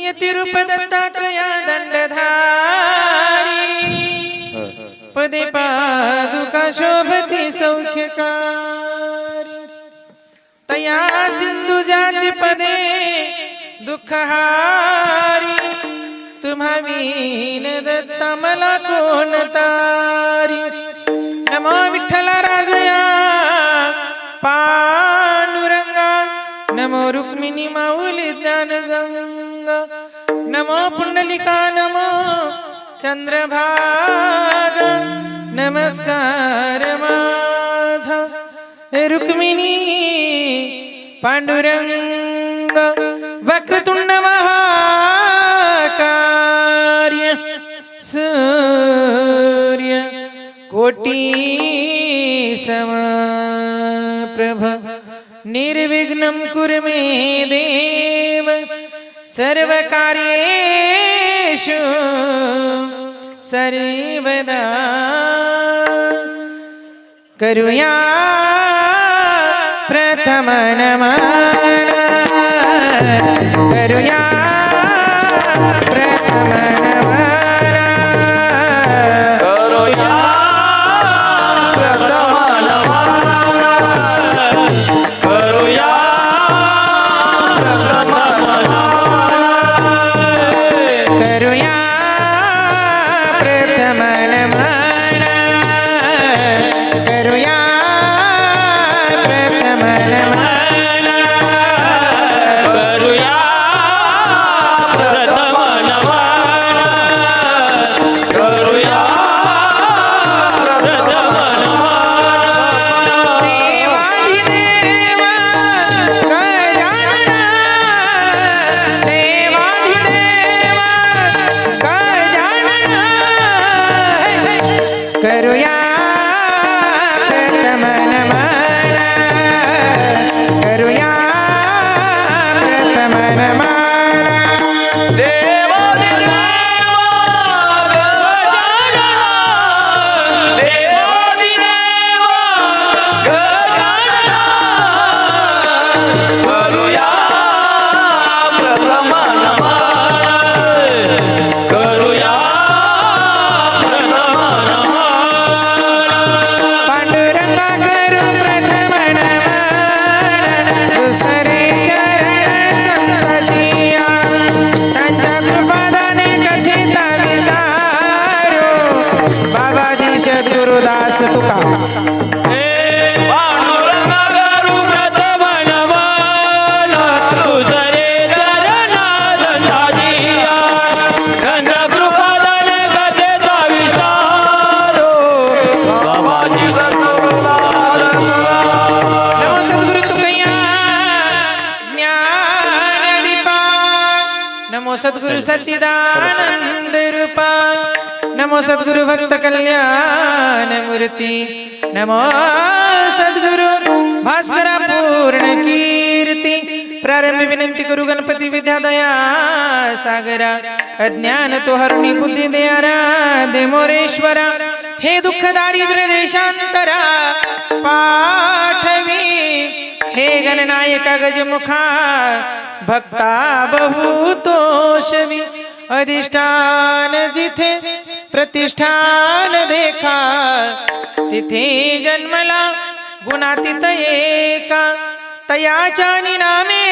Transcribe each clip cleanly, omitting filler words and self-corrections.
नियतिरूप दत्तात्रया दंडधारी पदे पादुका शोभती सौख्यकारी तया सिंधुजाचे पदे दुःखहारी तुम्हा वीन दत्ता मला कोण तारी नमो विठ्ठल राजया पांडुरंगा नमो रुक्मिणी माऊली ज्ञानगंगा नमो पुंडलिका नमो चंद्रभाग नमस्कार माझा रुक्मिणी पांडुरंग वक्रतुंड महाकार्य सूर्य कोटी समप्रभ निर्विघ्नं कुरु मे देव सर्वकार्येषु सर्वदा करुया प्रथम नमः करुया प्रथम नमः करुया प्रथम नमः करुया प्रथम नमः करुया प्रथम नमः करुया प्रथम नमः करुया प्रथम नमः करुया प्रथम नमः गुरुदास तुका नमो सद्गुरु सच्चिदानंद रूपा नमो सद्गुरु भक्त कल्याण मूर्ति नमो सद्गुरु भास्कर पूर्ण कीर्ति प्रारंभ विनंती करू गणपती विद्या दया सागरा अज्ञान तो हरुणी बुद्धी दयारा दे मोरेश्वरा हे दुःख दारिद्र्य देशांतरा पाठवी हे गणनायका गजमुखा भक्ता बहुतोषवी अधिष्ठान जिथे प्रतिष्ठान देखा तिथे जन्मला गुणातीत एका तयाच्या नामे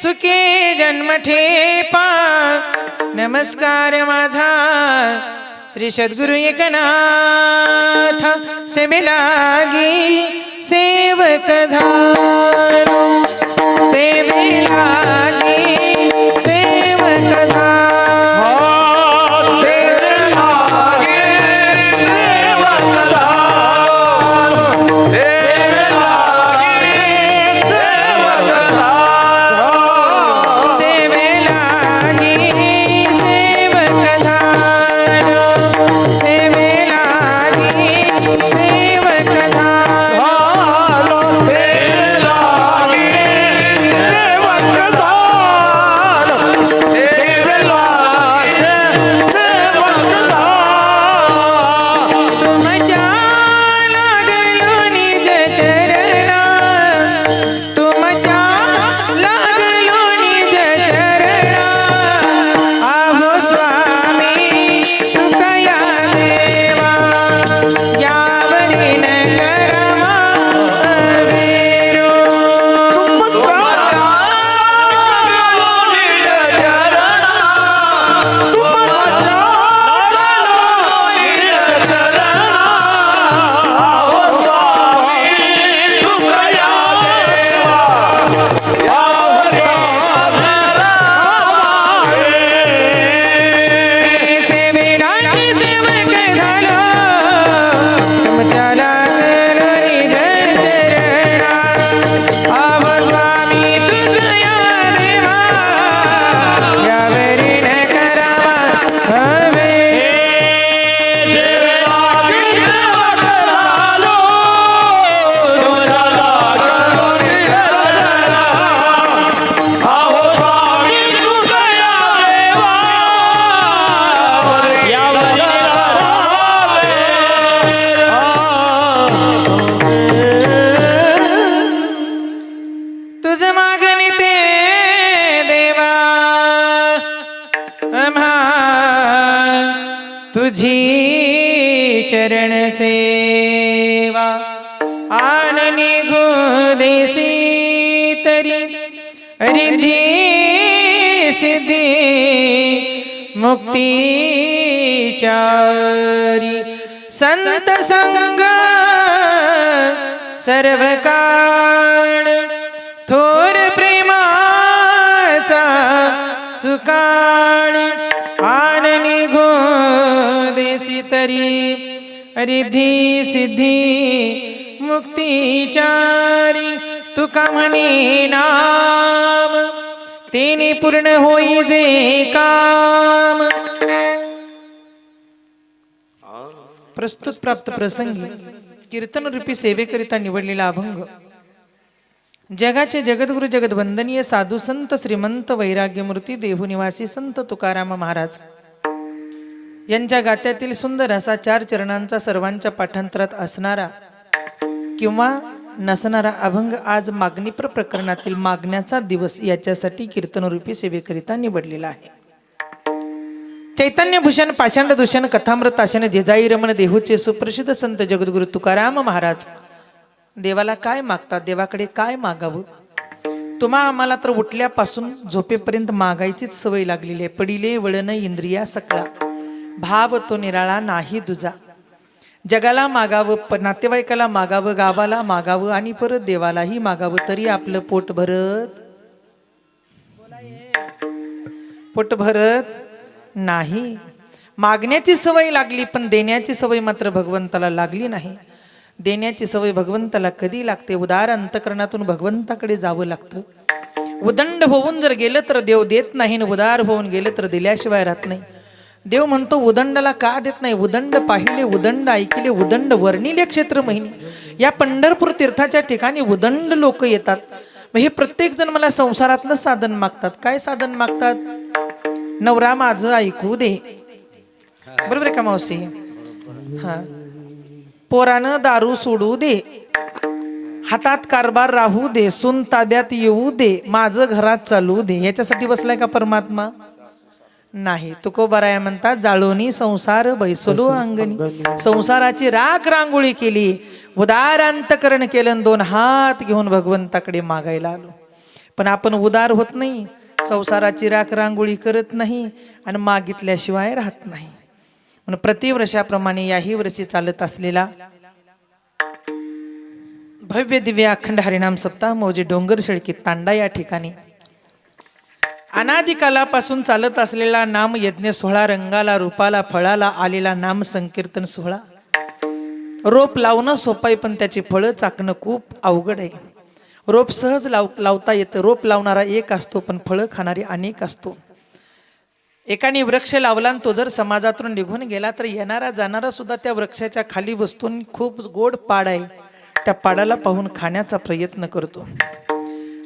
चुके जन्म ठेपा नमस्कार माझा श्री सद्गुरु एकनाथ सेवे लागी सेवक धारो सेवे लागी सेवक धारो तुझी चरण सेवा आननी गोदेसी तरी रिद्धी सिद्धी मुक्ती चारी संत संग सर्व काळ थोर प्रेमाचा सुकाळ आननी गोदेसी तरी रिद्धी सिद्धी मुक्ती चारी तुका म्हणे नाम तेने पूर्ण होई जे काम प्रस्तुत प्राप्त प्रसंगी कीर्तन रूपी सेवेकरिता निवडलेला अभंग जगाचे जगद्गुरु जगदवंदनीय साधू संत श्रीमंत वैराग्यमूर्ती देहुनिवासी संत तुकाराम महाराज यांच्या गात्यातील सुंदर असा 4 चरणांचा सर्वांच्या पाठांतरात असणारा किंवा नसणारा अभंग आज मागणीपर प्रकरणातील मागण्याचा दिवस याच्यासाठी कीर्तनरूपी सेवेकरिता निवडलेला आहे. चैतन्यभूषण पाषांड दूषण कथामृत आशन जेजाई रमण देहूचे सुप्रसिद्ध संत जगद्गुरु तुकाराम महाराज देवाला काय मागतात, देवाकडे काय मागावं. तुम्हा आम्हाला तर उठल्यापासून झोपेपर्यंत मागायचीच सवय लागलेली आहे. पडिले वळण इंद्रिया सकळा भाव तो निराळा नाही दुजा. जगाला मागावं, नातेवाईकाला मागावं, गावाला मागावं आणि परत देवालाही मागावं तरी आपलं पोट भरत नाही. मागण्याची सवय लागली पण देण्याची सवय मात्र भगवंताला लागली नाही. देण्याची सवय भगवंताला कधी लागते? उदार अंतकरणातून भगवंताकडे जावं लागतं. उदंड होऊन जर गेलं तर देव देत नाही, उदार होऊन गेलं तर दिल्याशिवाय राहत नाही. देव म्हणतो उदंडाला का देत नाही? उदंड पाहिले, उदंड ऐकले, उदंड वर्णिले क्षेत्र महिनी. या पंढरपूर तीर्थाच्या ठिकाणी उदंड लोक येतात. हे प्रत्येक जण मला संसारातलं साधन मागतात. काय साधन मागतात? नवरा माझं ऐकू दे, बरोबर आहे का मावशी? हा, पोरानं दारू सोडू दे, हातात कारभार राहू दे, सून ताब्यात येऊ दे, माझं घरात चालू दे. याच्यासाठी बसलाय का परमात्मा? नाही. तुकोबाराया म्हणतात जाळोनी संसार बैसलो अंगणी. संसाराची राख रांगोळी केली, उदार अंतकरण केलं, 2 हात घेऊन भगवंताकडे मागायला आलो. पण आपण उदार होत नाही, संसाराची राख रांगोळी करत नाही आणि मागितल्याशिवाय राहत नाही. म्हणून प्रतिवर्षाप्रमाणे याही वर्षी चालत असलेला भव्य दिव्य अखंड हरिनाम सप्ताह मौजे डोंगर शेळकी तांडा या ठिकाणी अनादिकालापासून चालत असलेला नाम यज्ञ सोहळा, रंगाला रूपाला फळाला आलेला नाम संकीर्तन सोहळा. रोप लावणं सोपं आहे पण त्याची फळं चाकणं खूप अवघड आहे. रोप सहज लावता येतं. रोप लावणारा एक असतो पण फळं खाणारे अनेक असतो. एकाने वृक्ष लावला आणि तो जर समाजातून निघून गेला तर येणारा जाणारा सुद्धा त्या वृक्षाच्या खाली बसतून खूप गोड पाड आहे त्या पाडाला पाहून खाण्याचा प्रयत्न करतो.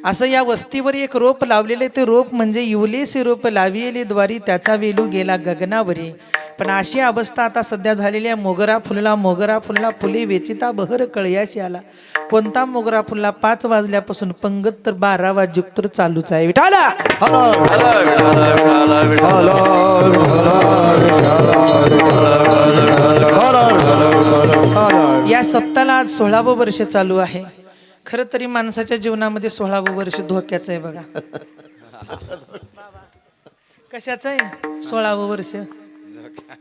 असं या वस्तीवर एक रोप लावलेले, ते रोप म्हणजे इवलेसे रोप लाविले द्वारी त्याचा वेलू गेला गगनावरी. पण अशी अवस्था आता सध्या झालेली आहे. मोगरा फुलला फुले वेचिता बहर कळयाशी आला. कोणता मोगरा फुलला? 5 वाजल्यापासून पंगत तर 12 वाजूक तर चालूच आहे. विठाला या सप्ताहाला आज 16वे वर्ष चालू आहे. खरं तरी माणसाच्या जीवनामध्ये 16वे वर्ष धोक्याचं आहे बघा. कशाचं आहे 16वे वर्ष?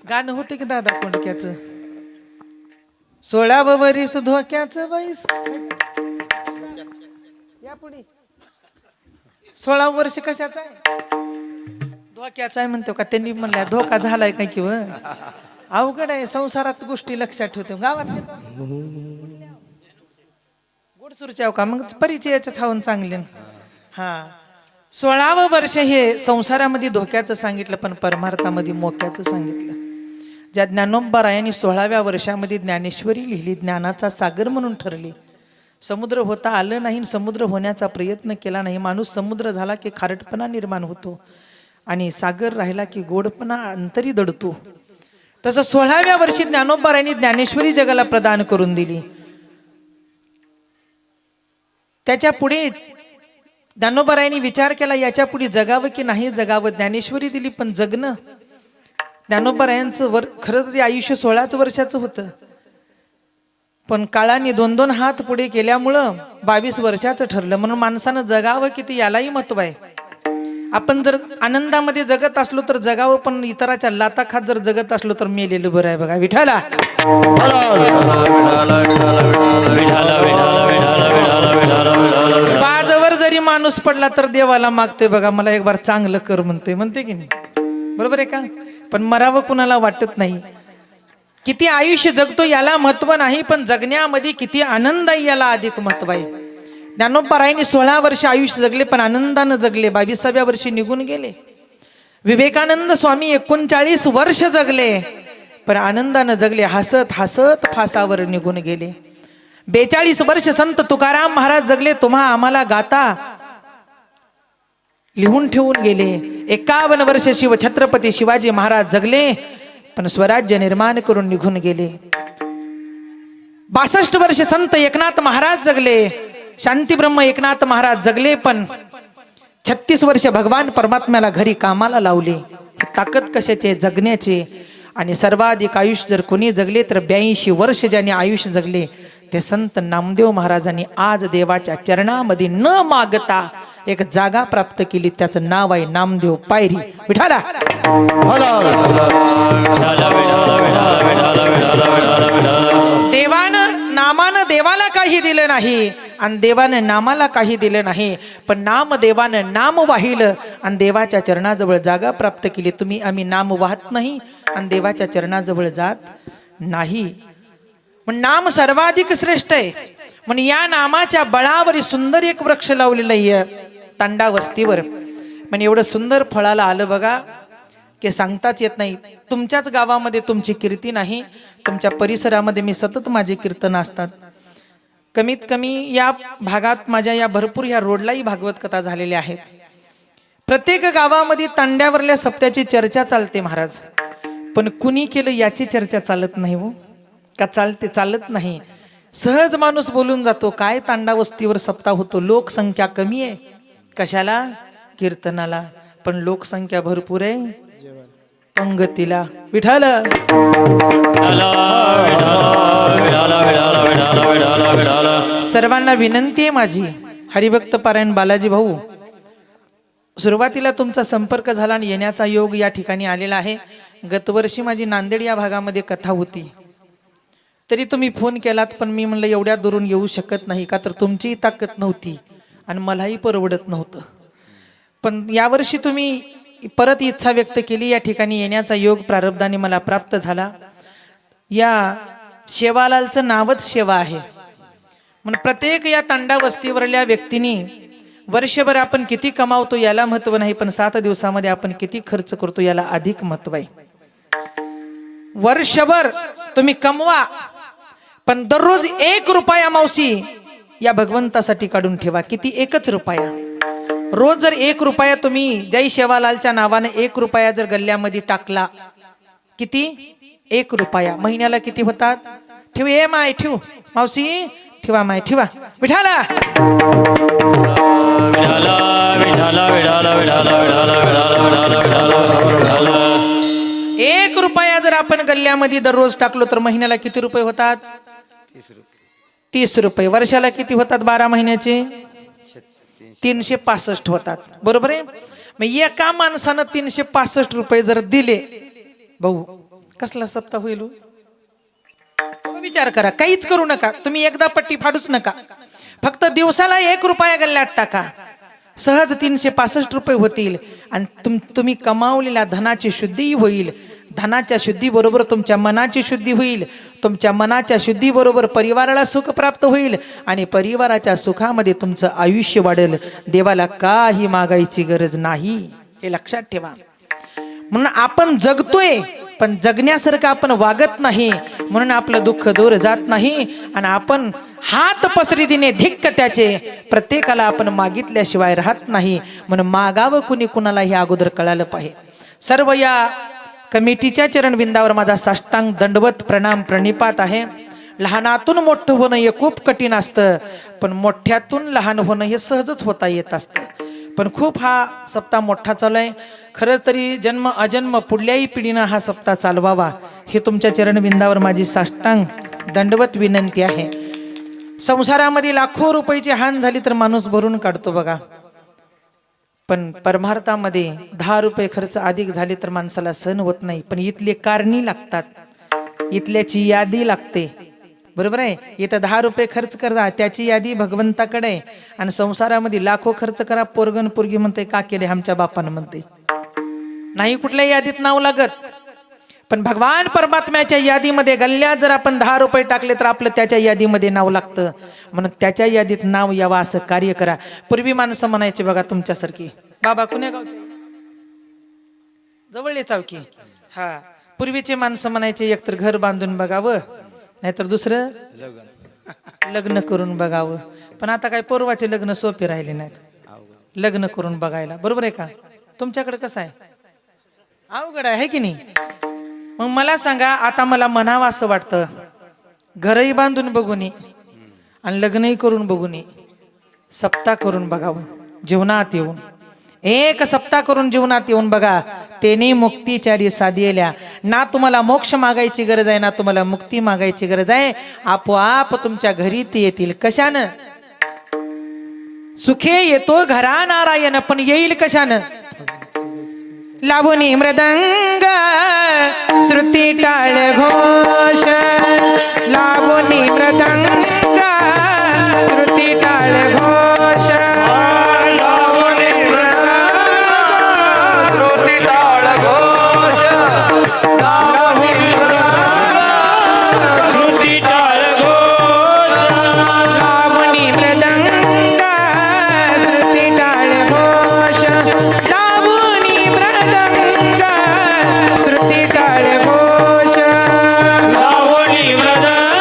गाणं होते की दादा कोंडक्याचं, 16वे वर्ष धोक्याचं बाईस. या पुढे 16वे वर्ष कशाचं आहे? धोक्याचं आहे म्हणतो का? त्यांनी म्हणल्या धोका झालाय काय किंवा अवघड आहे. संसारात गोष्टी लक्षात ठेवते. गावात गोडसूरच्या का मग परिचयाचं छावून चांगले. हा, 16वे वर्ष हे संसारामध्ये धोक्याचं सांगितलं पण परमार्थामध्ये मोक्याचं सांगितलं. ज्या ज्ञानोबारायांनी 16व्या वर्षामध्ये ज्ञानेश्वरी लिहिली, ज्ञानाचा सागर म्हणून ठरली. समुद्र होता आलं नाही, समुद्र होण्याचा प्रयत्न केला नाही. माणूस समुद्र झाला की खारटपणा निर्माण होतो आणि सागर राहिला की गोडपणा अंतरी दडतो. तसं 16व्या वर्षी ज्ञानोबारायांनी ज्ञानेश्वरी जगाला प्रदान करून दिली. त्याच्या पुढे ज्ञानोबारायांनी विचार केला याच्या पुढे जगावं की नाही जगावं. ज्ञानेश्वरी दिली पण जगणं ज्ञानोबरायांचं खरं तरी आयुष्य 16च वर्षाचं होतं, पण काळाने 2-2 हात पुढे केल्यामुळं 22 वर्षाचं ठरलं. म्हणून माणसानं जगावं किती यालाही महत्व आहे. आपण जर आनंदामध्ये जगत असलो तर जगावं, पण इतराच्या लाता खात जर जगत असलो तर मेलेलं बरं आहे. बघा विठाला बाजवर जरी माणूस पडला तर देवाला मागतोय बघा, मला एक बार चांगलं कर म्हणते की नाही, बरोबर आहे का? पण मरावं कुणाला वाटत नाही. किती आयुष्य जगतो याला महत्व नाही, पण जगण्यामध्ये किती आनंद आहे याला अधिक महत्व आहे. ज्ञानोबरायांनी 16 वर्ष आयुष्य जगले, पण आनंदानं जगले. 22व्या वर्षी निघून गेले. विवेकानंद स्वामी 39 वर्ष जगले, पण आनंदानं जगले. हसत हसत फासावर निघून गेले. 42 वर्ष संत तुकाराम महाराज जगले. तुम्हा आम्हाला गाता लिहून ठेवून गेले. 51 वर्ष छत्रपती शिवाजी महाराज जगले, पण स्वराज्य निर्माण करून निघून गेले. 62 वर्ष संत एकनाथ महाराज जगले. शांतीब्रह्म एकनाथ महाराज जगले, पण 36 वर्ष भगवान परमात्म्याला घरी कामाला लावले. ताकद कशाचे? जगण्याचे. आणि सर्वाधिक आयुष्य जर कोणी जगले तर 82 वर्ष ज्यांनी आयुष्य जगले ते संत नामदेव महाराजांनी आज देवाच्या चरणामध्ये न मागता एक जागा प्राप्त केली. त्याचं नाव आहे नामदेव पायरी. विठाला नामानं देवाला काही दिलं नाही आणि देवानं नामाला काही दिलं नाही, पण नाम देवानं नाम वाहिलं आणि देवाच्या चरणाजवळ जागा प्राप्त केली. तुम्ही आम्ही नाम वाहत नाही आणि देवाच्या चरणाजवळ जात नाही. पण नाम सर्वाधिक श्रेष्ठ आहे. म्हणून या नामाच्या बळावर सुंदर एक वृक्ष लावलेलं आहे तांडा वस्तीवर. म्हणजे एवढं सुंदर फळाला आलं बघा की सांगताच येत नाही. तुमच्याच गावामध्ये तुमची कीर्ती नाही, तुमच्या परिसरामध्ये मी सतत माझे कीर्तन असतात. कमीत कमी या भागात माझ्या या भरपूर ह्या रोडलाही भागवत कथा झालेल्या आहेत. प्रत्येक गावामध्ये तांड्यावरल्या सप्त्याची चर्चा चालते महाराज, पण कुणी केलं याची चर्चा चालत नाही हो का? चालते? चालत नाही. सहज माणूस बोलून जातो, काय तांडा वस्तीवर सप्ताह होतो, लोकसंख्या कमी आहे. कशाला? कीर्तनाला. पण लोकसंख्या भरपूर आहे पंगतीला. विठाल सर्वांना विनंती आहे माझी, हरिभक्त पारायण बालाजी भाऊ, सुरुवातीला तुमचा संपर्क झाला आणि येण्याचा योग या ठिकाणी आलेला आहे. गतवर्षी माझी नांदेड या भागामध्ये कथा होती, तरी तुम्ही फोन केलात, पण मी म्हणलं एवढ्या दुरून येऊ शकत नाही, का तर तुमची ताकद नव्हती आणि मलाही परवडत नव्हतं. पण यावर्षी तुम्ही परत इच्छा व्यक्त केली, या ठिकाणी येण्याचा योग प्रारब्धाने मला प्राप्त झाला. या शेवालालचं नावच सेवा आहे. म्हणून प्रत्येक या तांडा वस्तीवरल्या व्यक्तींनी वर्षभर आपण किती कमावतो याला महत्व नाही, पण 7 दिवसामध्ये आपण किती खर्च करतो याला अधिक महत्व आहे. वर्षभर तुम्ही कमवा, पण दररोज 1 रुपया मावशी या भगवंतासाठी काढून ठेवा. किती? 1च रुपया. रोज जर 1 रुपया तुम्ही जय शेवालालच्या नावाने 1 रुपया जर गल्ल्यामध्ये टाकला, किती? 1 रुपया. महिन्याला किती होतात? ठेव ए माय, ठेव मावशी, ठेवा माय, ठेवा. विठाला 1 रुपया जर आपण गल्ल्यामध्ये दररोज टाकलो तर महिन्याला किती रुपये होतात? 30 रुपये. वर्षाला किती होतात? 12 महिन्याचे 365 होतात. बरोबर आहे. मग एका माणसानं 365 रुपये जर दिले, भाऊ कसला सप्ताह होईल? विचार करा. काहीच करू नका तुम्ही, एकदा पट्टी फाडूच नका. फक्त दिवसाला 1 रुपया गल्ल्यात टाका, सहज 365 रुपये होतील आणि तुम्ही कमावलेल्या धनाची शुद्धी होईल. धनाच्या शुद्धी बरोबर तुमच्या मनाची शुद्धी होईल. तुमच्या मनाच्या शुद्धी बरोबर परिवाराला सुख प्राप्त होईल आणि परिवाराच्या सुखामध्ये तुमचं आयुष्य वाढेल. देवाला काही मागायची गरज नाही, हे लक्षात ठेवा. म्हणून आपण जगतोय, पण जगण्यासारखं आपण वागत नाही, म्हणून आपलं दुःख दूर जात नाही आणि आपण हात पसरीतीने धिक्क त्याचे. प्रत्येकाला आपण मागितल्याशिवाय राहत नाही, म्हणून मागावं कुणी कुणाला हे अगोदर कळालं पाहिजे. सर्व या कमिटीच्या चरणविंदावर माझा साष्टांग दंडवत प्रणाम प्रणिपात आहे. लहानातून मोठं होणं हे खूप कठीण असतं, पण मोठ्यातून लहान होणं हे सहजच होता येत असतं. पण खूप हा सप्ताह मोठा चालू आहे. खरंच तरी जन्म अजन्म पुढल्याही पिढीनं हा सप्ताह चालवावा हे तुमच्या चरणविंदावर माझी साष्टांग दंडवत विनंती आहे. संसारामध्ये लाखो रुपयाची हान झाली तर माणूस भरून काढतो बघा, पण परमार्थामध्ये 10 रुपये खर्च अधिक झाले तर माणसाला सहन होत नाही. पण इथले कारणी लागतात, इथल्याची यादी लागते, बरोबर आहे. इथं 10 रुपये खर्च करा त्याची यादी भगवंताकडे आहे. आणि संसारामध्ये लाखो खर्च करा, पोरगण पोरगी म्हणते का केले आमच्या बापानं म्हणते, नाही कुठल्या यादीत नाव लागत. पण भगवान परमात्म्याच्या यादीमध्ये गल्ल्यात जर आपण 10 रुपये टाकले तर आपलं त्याच्या यादीमध्ये नाव लागतं. म्हणून त्याच्या यादीत नाव यावं असं कार्य करा. पूर्वी माणसं म्हणायचे बघा तुमच्यासारखी, बाबा कुण्या गावचे, जवळ चावकी, हा पूर्वीचे माणसं म्हणायचे एकतर घर बांधून बघावं नाहीतर दुसरं लग्न करून बघावं. पण आता काय पूर्वाचे लग्न सोपे राहिले नाहीत, लग्न करून बघायला, बरोबर आहे का. तुमच्याकडे कसं आहे, अवघड आहे की नाही. मग मला सांगा, आता मला म्हणावं असं वाटतं, घरही बांधून बघू नये आणि लग्नही करून बघू नये, सप्ताह करून बघावं जीवनात येऊन. एक सप्ताह करून जीवनात येऊन बघा, तेने मुक्तीचारी साधियल्या. ना तुम्हाला मोक्ष मागायची गरज आहे ना तुम्हाला मुक्ती मागायची गरज आहे. आपोआप तुमच्या घरी ते येतील. कशानं, सुखे येतो घरा नारायण, पण येईल कशानं, लाभुनी मृदंग श्रुती टाळ घोष, लाभुनी मृदंग श्रुती टाळ घोष, लावणी मृदंग श्रुती टाळ घोष, लावणी मृदंग श्रुती टाळ घोष, लाभुनी मृदंग श्रुती टाळ घोष, लाभुनी मृदंग श्रुती टाळ घोष, लावणी मृदंग श्रुती टाळ घोष, लावणी मृदंग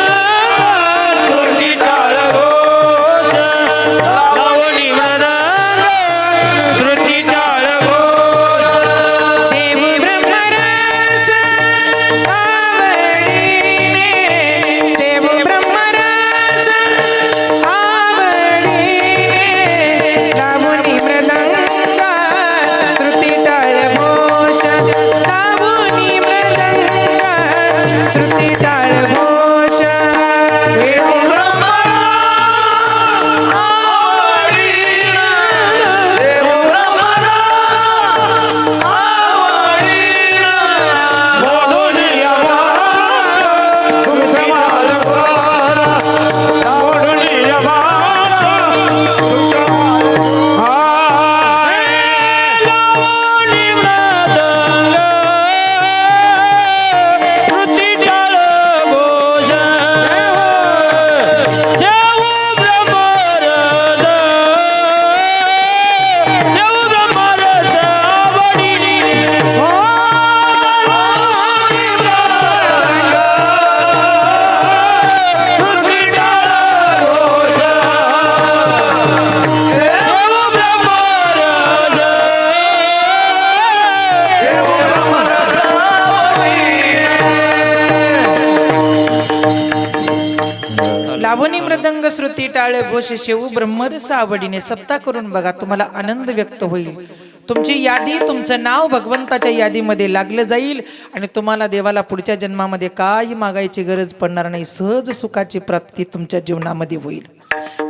श्रुती टाळ घोष, सेवी ब्रह्मरस आवडीने, सेवी ब्रह्मरस आवडीने, लावणी मृदंग श्रुती टाळ घोष, लावणी मृदंग श्रुती टाळ घोष, लावणी मृदंग श्रुती टाळ घोष, शेऊ ब्रह्मरस आवडीने. सप्ताह करून बघा, तुम्हाला आनंद व्यक्त होईल. तुमची यादी, तुमचं नाव भगवंताच्या यादीमध्ये लागलं जाईल आणि तुम्हाला देवाला पुढच्या जन्मामध्ये काही मागायची गरज पडणार नाही. सहज सुखाची प्राप्ती तुमच्या जीवनामध्ये होईल.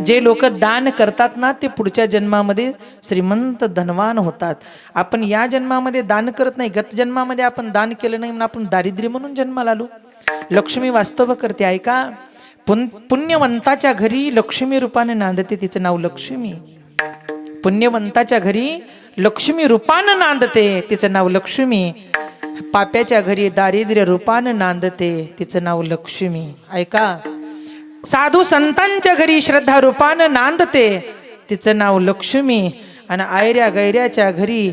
जे लोक दान करतात ना ते पुढच्या जन्मामध्ये श्रीमंत धनवान होतात. आपण या जन्मामध्ये दान करत नाही, गत जन्मामध्ये आपण दान केलं नाही म्हणून आपण दारिद्र्य म्हणून जन्माला आलो. लक्ष्मी वास्तव करते, ऐका. पुण्यवंताच्या घरी लक्ष्मी रूपाने नांदते, तिचं नाव लक्ष्मी. पुण्यवंताच्या घरी लक्ष्मी रूपानं नांदते, तिचं नाव लक्ष्मी. पाप्याच्या घरी दारिद्र्य रूपानं नांदते, तिचं नाव लक्ष्मी. ऐका, साधू संतांच्या घरी श्रद्धा रूपानं नांदते, तिचं नाव लक्ष्मी. आणि आयऱ्या गैऱ्याच्या घरी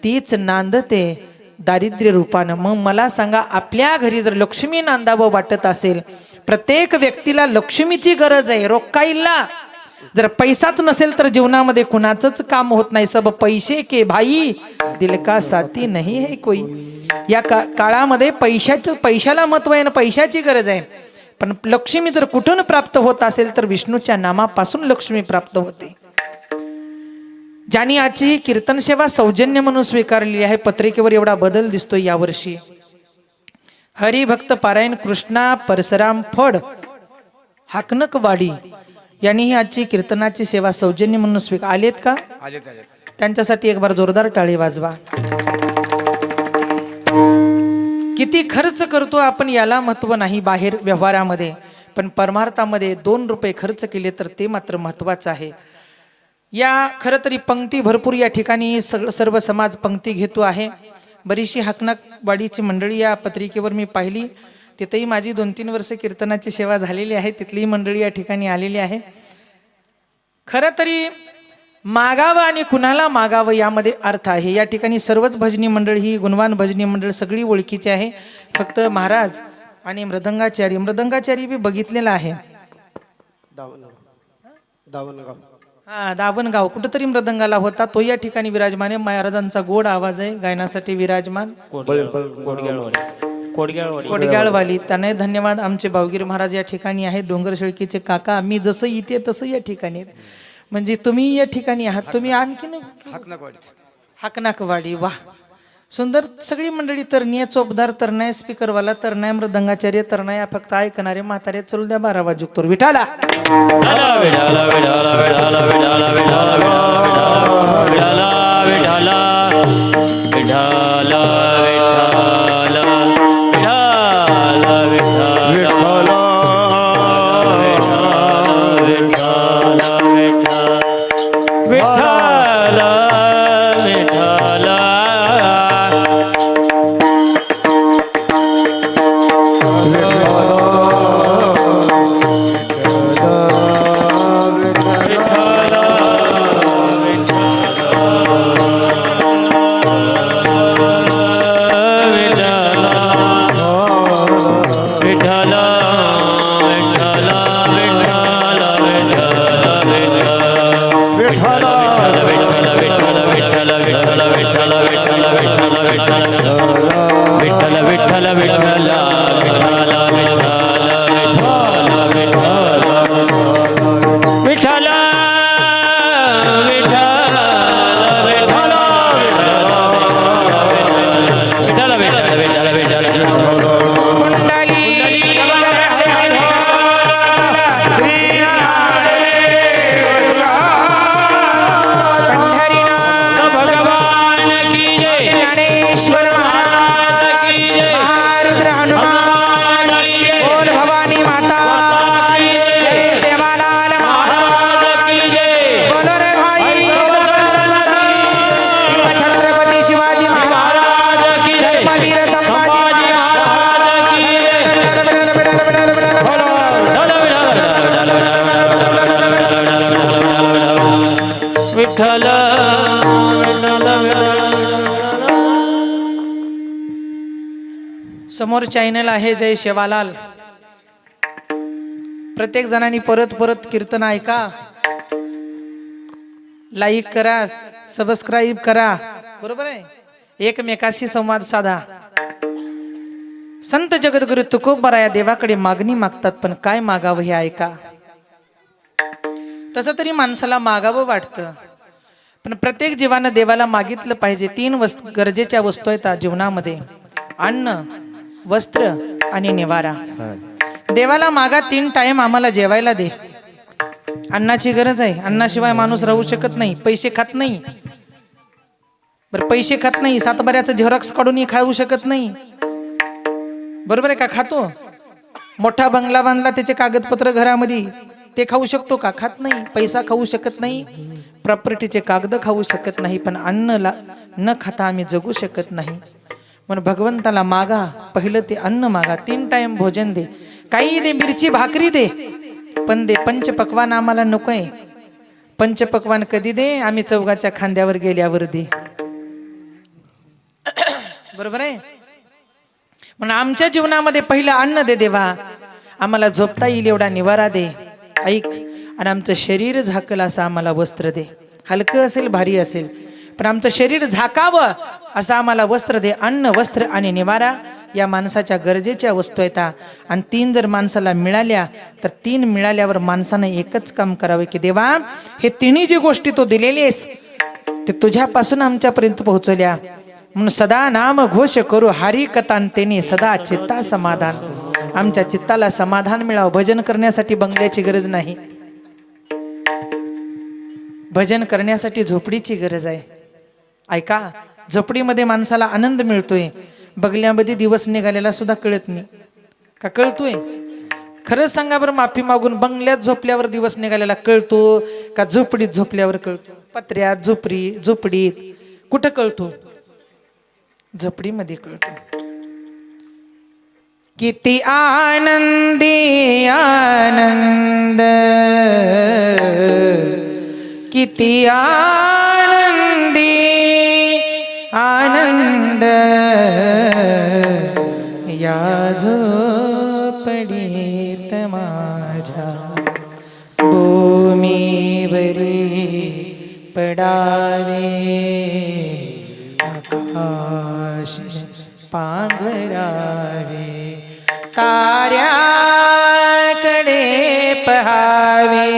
तीच नांदते दारिद्र्य रूपानं. मग मला सांगा, आपल्या घरी जर लक्ष्मी नांदावं वाटत असेल, प्रत्येक व्यक्तीला लक्ष्मीची गरज आहे, रोकाईला. जर पैसाच नसेल तर जीवनामध्ये कुणाचंच काम होत नाही. सब पैसे के भाई दिल का साथी नहीं है कोई. या काळामध्ये पैशाला महत्व आहे ना, पैशाची गरज आहे. पण लक्ष्मी जर कुठून प्राप्त होत असेल तर विष्णूच्या नामापासून लक्ष्मी प्राप्त होते. ज्यांनी आजची ही कीर्तन सेवा सौजन्य म्हणून स्वीकारलेली आहे. पत्रिकेवर एवढा बदल दिसतोय यावर्षी. हरिभक्त पारायण कृष्णा परसराम फड हाकनकवाडी यांनी ही आजची कीर्तनाची सेवा सौजन्य म्हणून स्वीकार आलेत का? त्यांच्यासाठी एक बार जोरदार टाळी वाजवा. किती खर्च करतो आपण याला महत्व नाही बाहेर व्यवहारामध्ये, पण परमार्थामध्ये 2 रुपये खर्च केले तर ते मात्र महत्वाचं आहे. या खरं तरी पंक्ती भरपूर या ठिकाणी सर्व समाज पंक्ती घेतो आहे. बरीचशी हाकनाकवाडीची मंडळी या पत्रिकेवर मी पाहिली. तिथेही माझी 2-3 वर्ष कीर्तनाची सेवा झालेली आहे. तिथली मंडळी या ठिकाणी आलेली आहे. खरं तरी मागावं आणि कुणाला मागावं यामध्ये अर्थ आहे. या ठिकाणी सर्वच भजनी मंडळ ही गुणवान भजनी मंडळ सगळी ओळखीची आहे. फक्त महाराज आणि मृदंगाचारी बी बघितलेला आहे. दावणगाव कुठंतरी मृदंगाला होता तो या ठिकाणी विराजमान आहे. महाराजांचा गोड आवाज आहे, गायनासाठी विराजमान. कोडग्याळवाली त्यांना धन्यवाद. आमचे भावगिरी महाराज या ठिकाणी आहेत. डोंगर शेळकीचे काका. मी जसं इथे तसं या ठिकाणी आहेत. म्हणजे तुम्ही या ठिकाणी आहात. तुम्ही आणखीन हाकनाकवाडी. वा सुंदर सगळी मंडळी. तरणी चोपदार तरणाय, स्पीकरवाला तरणाय, मृदंगाचार्य तरणाय, फक्त ऐकणारे म्हातारे. चलू द्या 12 वाजूक विठाला. समोर चॅनल आहे जय शेवालाल. प्रत्येक जणांनी परत परत कीर्तन ऐका, लाईक करा, सबस्क्राईब करा. बरोबर आहे. एकमेकाशी संवाद साधा. संत जगद्गुरु तुकोबा या देवाकडे मागणी मागतात, पण काय मागावं हे ऐका. तसं तरी माणसाला मागावं वाटतं, पण प्रत्येक जीवानं देवाला मागितलं पाहिजे. 3 गरजेच्या वस्तू आहेत जीवनामध्ये: अन्न, वस्त्र आणि निवारा. देवाला मागा 3 टाइम आम्हाला जेवायला दे. अन्नाची गरज आहे. अन्नाशिवाय माणूस राहू शकत नाही. पैसे खात नाही. बरं पैसे खात नाही, 7 बऱ्याचं झेरॉक्स काढूनही खाऊ शकत नाही. बरोबर आहे का? खातो. मोठा बंगला बांधला, त्याचे कागदपत्र घरामध्ये, ते खाऊ शकतो का? खात नाही. पैसा खाऊ शकत नाही, प्रॉपर्टीचे कागद खाऊ शकत नाही, पण अन्नला न खाता आम्ही जगू शकत नाही. म्हणून भगवंताला मागा. पहिलं ते अन्न मागा. 3 टाइम भोजन दे. काही दे, मिरची भाकरी दे, पण दे. पंचपक्वान आम्हाला नकोय. पंचपक्वान कधी दे? आम्ही चौघाच्या खांद्यावर गेल्यावर दे. बरोबर आहे. म्हणून आमच्या जीवनामध्ये पहिलं अन्न दे देवा. आम्हाला झोपता येईल एवढा निवारा दे. ऐक. आणि आमचं शरीर झाकल असं आम्हाला वस्त्र दे. हलकं असेल, भारी असेल, पण आमचं शरीर झाकावं असं आम्हाला वस्त्र दे. अन्न, वस्त्र आणि निवारा या माणसाच्या गरजेच्या वस्तू आहेत. आणि 3 जर माणसाला मिळाल्या तर 3 मिळाल्यावर माणसानं एकच काम करावं की देवा, हे 3 जी गोष्टी तो दिलेली आहेस ते तुझ्यापासून आमच्यापर्यंत पोहोचल्या. म्हणून सदा नाम घोष करू हरी कथांतेने सदा चित्ता समाधान. आमच्या चित्ताला समाधान मिळावं. भजन करण्यासाठी बंगल्याची गरज नाही, भजन करण्यासाठी झोपडीची गरज आहे. ऐका, झोपडीमध्ये माणसाला आनंद मिळतोय, बंगल्यामध्ये दिवस निघालेला सुद्धा कळत नाही. का कळतोय? खरंच सांगा बरं, माफी मागून. बंगल्यात झोपल्यावर दिवस निघालेला कळतो का झोपडीत झोपल्यावर कळतो? पत्र्यात, झोपडीत कुठं कळतो? झोपडीमध्ये कळतो. किती आनंदी आनंद, किती आनंदी आनंद या झोपडीत माझ्या. भूमीवरी पडावे आकाश पांघरावे, ताऱ्याकडे पहावे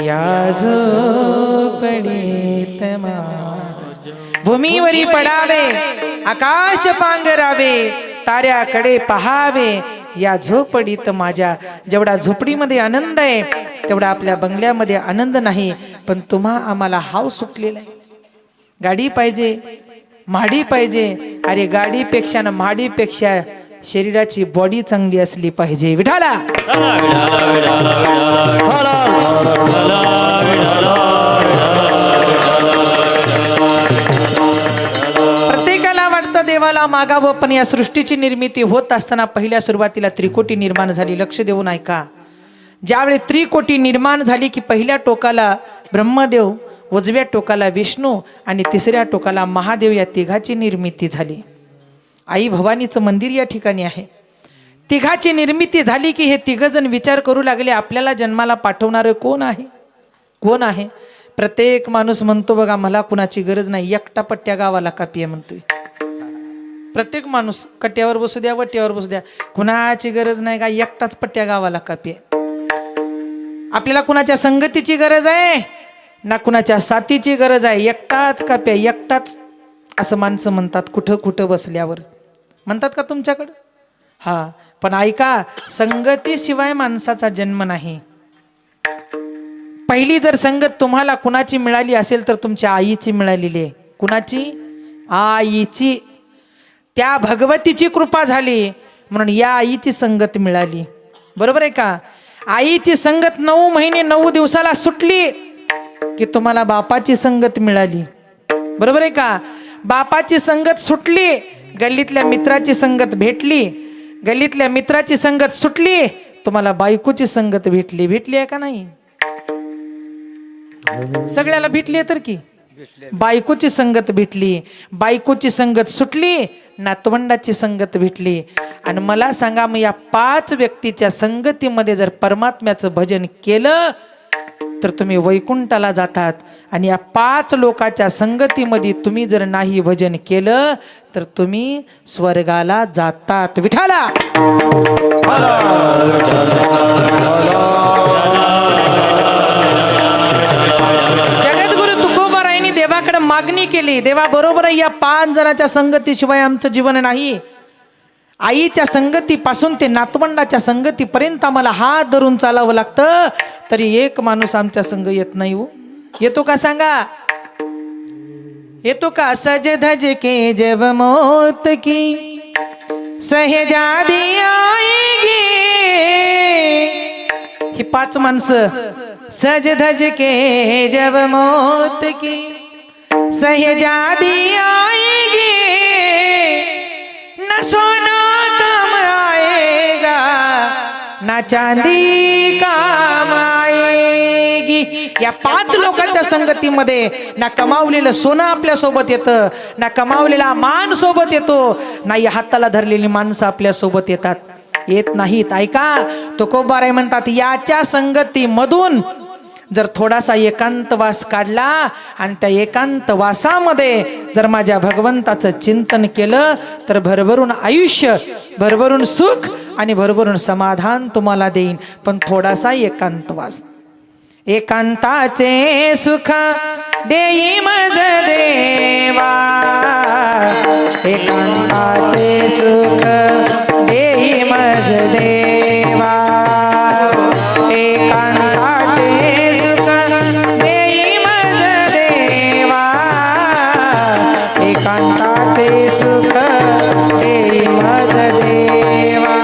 या झोपडीत माझ्या. भूमीवरी पडावे आकाश पांघरावे, ताऱ्याकडे पहावे या झोपडीत माझ्या. जेवढा झोपडीमध्ये आनंद आहे तेवढा आपल्या बंगल्यामध्ये आनंद नाही. पण तुम्हा आम्हाला हाव सुटलेला आहे. गाडी पाहिजे, म्हाडी पाहिजे. अरे गाडीपेक्षा ना म्हाडीपेक्षा शरीराची बॉडी चांगली असली पाहिजे. विठाला प्रत्येकाला वाटतं देवाला मागावं, पण या सृष्टीची निर्मिती होत असताना पहिल्या सुरुवातीला त्रिकोटी निर्माण झाली. लक्ष देऊन ऐका. ज्यावेळी त्रिकोटी निर्माण झाली की पहिल्या टोकाला ब्रह्मदेव, उजव्या टोकाला विष्णू आणि तिसऱ्या टोकाला महादेव, या तिघाची निर्मिती झाली. आई भवानीचं मंदिर या ठिकाणी आहे. तिघाची निर्मिती झाली की हे तिघजण विचार करू लागले, आपल्याला जन्माला पाठवणारे कोण आहे? कोण आहे? प्रत्येक माणूस म्हणतो बघा, मला कुणाची गरज नाही, एकटा पट्ट्या गावाला कापिये म्हणतोय. प्रत्येक माणूस कट्ट्यावर बसू द्या, वट्ट्यावर बसू द्या, कुणाची गरज नाही का, एकटाच पट्ट्या गावाला कापिये. आपल्याला कुणाच्या संगतीची गरज आहे ना कुणाच्या साथीची गरज आहे. एकटाच काप्या, एकटाच असं माणसं म्हणतात कुठं कुठं बसल्यावर. म्हणतात का तुमच्याकडं? हा, पण ऐका, संगतीशिवाय माणसाचा जन्म नाही. पहिली जर संगत तुम्हाला कुणाची मिळाली असेल तर तुमच्या आईची मिळालेली आहे. कुणाची? आईची. त्या भगवतीची कृपा झाली म्हणून या आईची संगत मिळाली. बरोबर आहे का? आईची संगत 9 महिने 9 दिवसाला सुटली की तुम्हाला बापाची संगत मिळाली. बरोबर आहे का? बापाची संगत सुटली, गल्लीतल्या मित्राची संगत भेटली, गल्लीतल्या मित्राची संगत सुटली, तुम्हाला बायकोची संगत भेटली. भेटली आहे का नाही? सगळ्याला भेटली आहे तर की. बायकोची संगत भेटली, बायकोची संगत सुटली, नातवंडाची संगत भेटली. आणि मला सांगा, मग या 5 व्यक्तीच्या संगतीमध्ये जर परमात्म्याचं भजन केलं तर तुम्ही वैकुंठाला जातात. आणि या 5 लोकांच्या संगतीमध्ये तुम्ही जर नाही भजन केलं तर तुम्ही स्वर्गाला जातात. विठाला जगद्गुरु तुकोबारायांनी देवाकडे मागणी केली, देवा बरोबर आहे, या 5 जणांच्या संगतीशिवाय आमचं जीवन नाही. आईच्या संगतीपासून ते नातवंडाच्या संगतीपर्यंत आम्हाला हात धरून चालावं लागतं, तरी एक माणूस आमच्या संग येत नाही. हो, येतो का सांगा? येतो का? सज धज के जब मौत की सहजादी आएगी. ही 5 माणसं, सज धज के जब मौत की सहजादी आएगी, न सोना काम आएगा ना चांदी काम आएगी. या 5 लोकांच्या संगतीमध्ये ना कमावलेलं सोनं आपल्या सोबत येतं, ना कमावलेला मान सोबत येतो, नाही हाताला धरलेली माणसं आपल्या सोबत येतात. येत नाहीत. ऐका, तुकोबाराय म्हणतात, याच्या संगतीमधून जर थोडासा एकांतवास काढला आणि त्या एकांतवासामध्ये जर माझ्या भगवंताचं चिंतन केलं तर भरभरून आयुष्य, भरभरून सुख आणि भरभरून समाधान तुम्हाला देईन. पण थोडासा एकांतवास. एकांताचे सुख देई मज देवा, एकांताचे सुख देई मज देवा, एकांताचे सुख देई मज देवा, एकांताचे सुख देई मज देवा.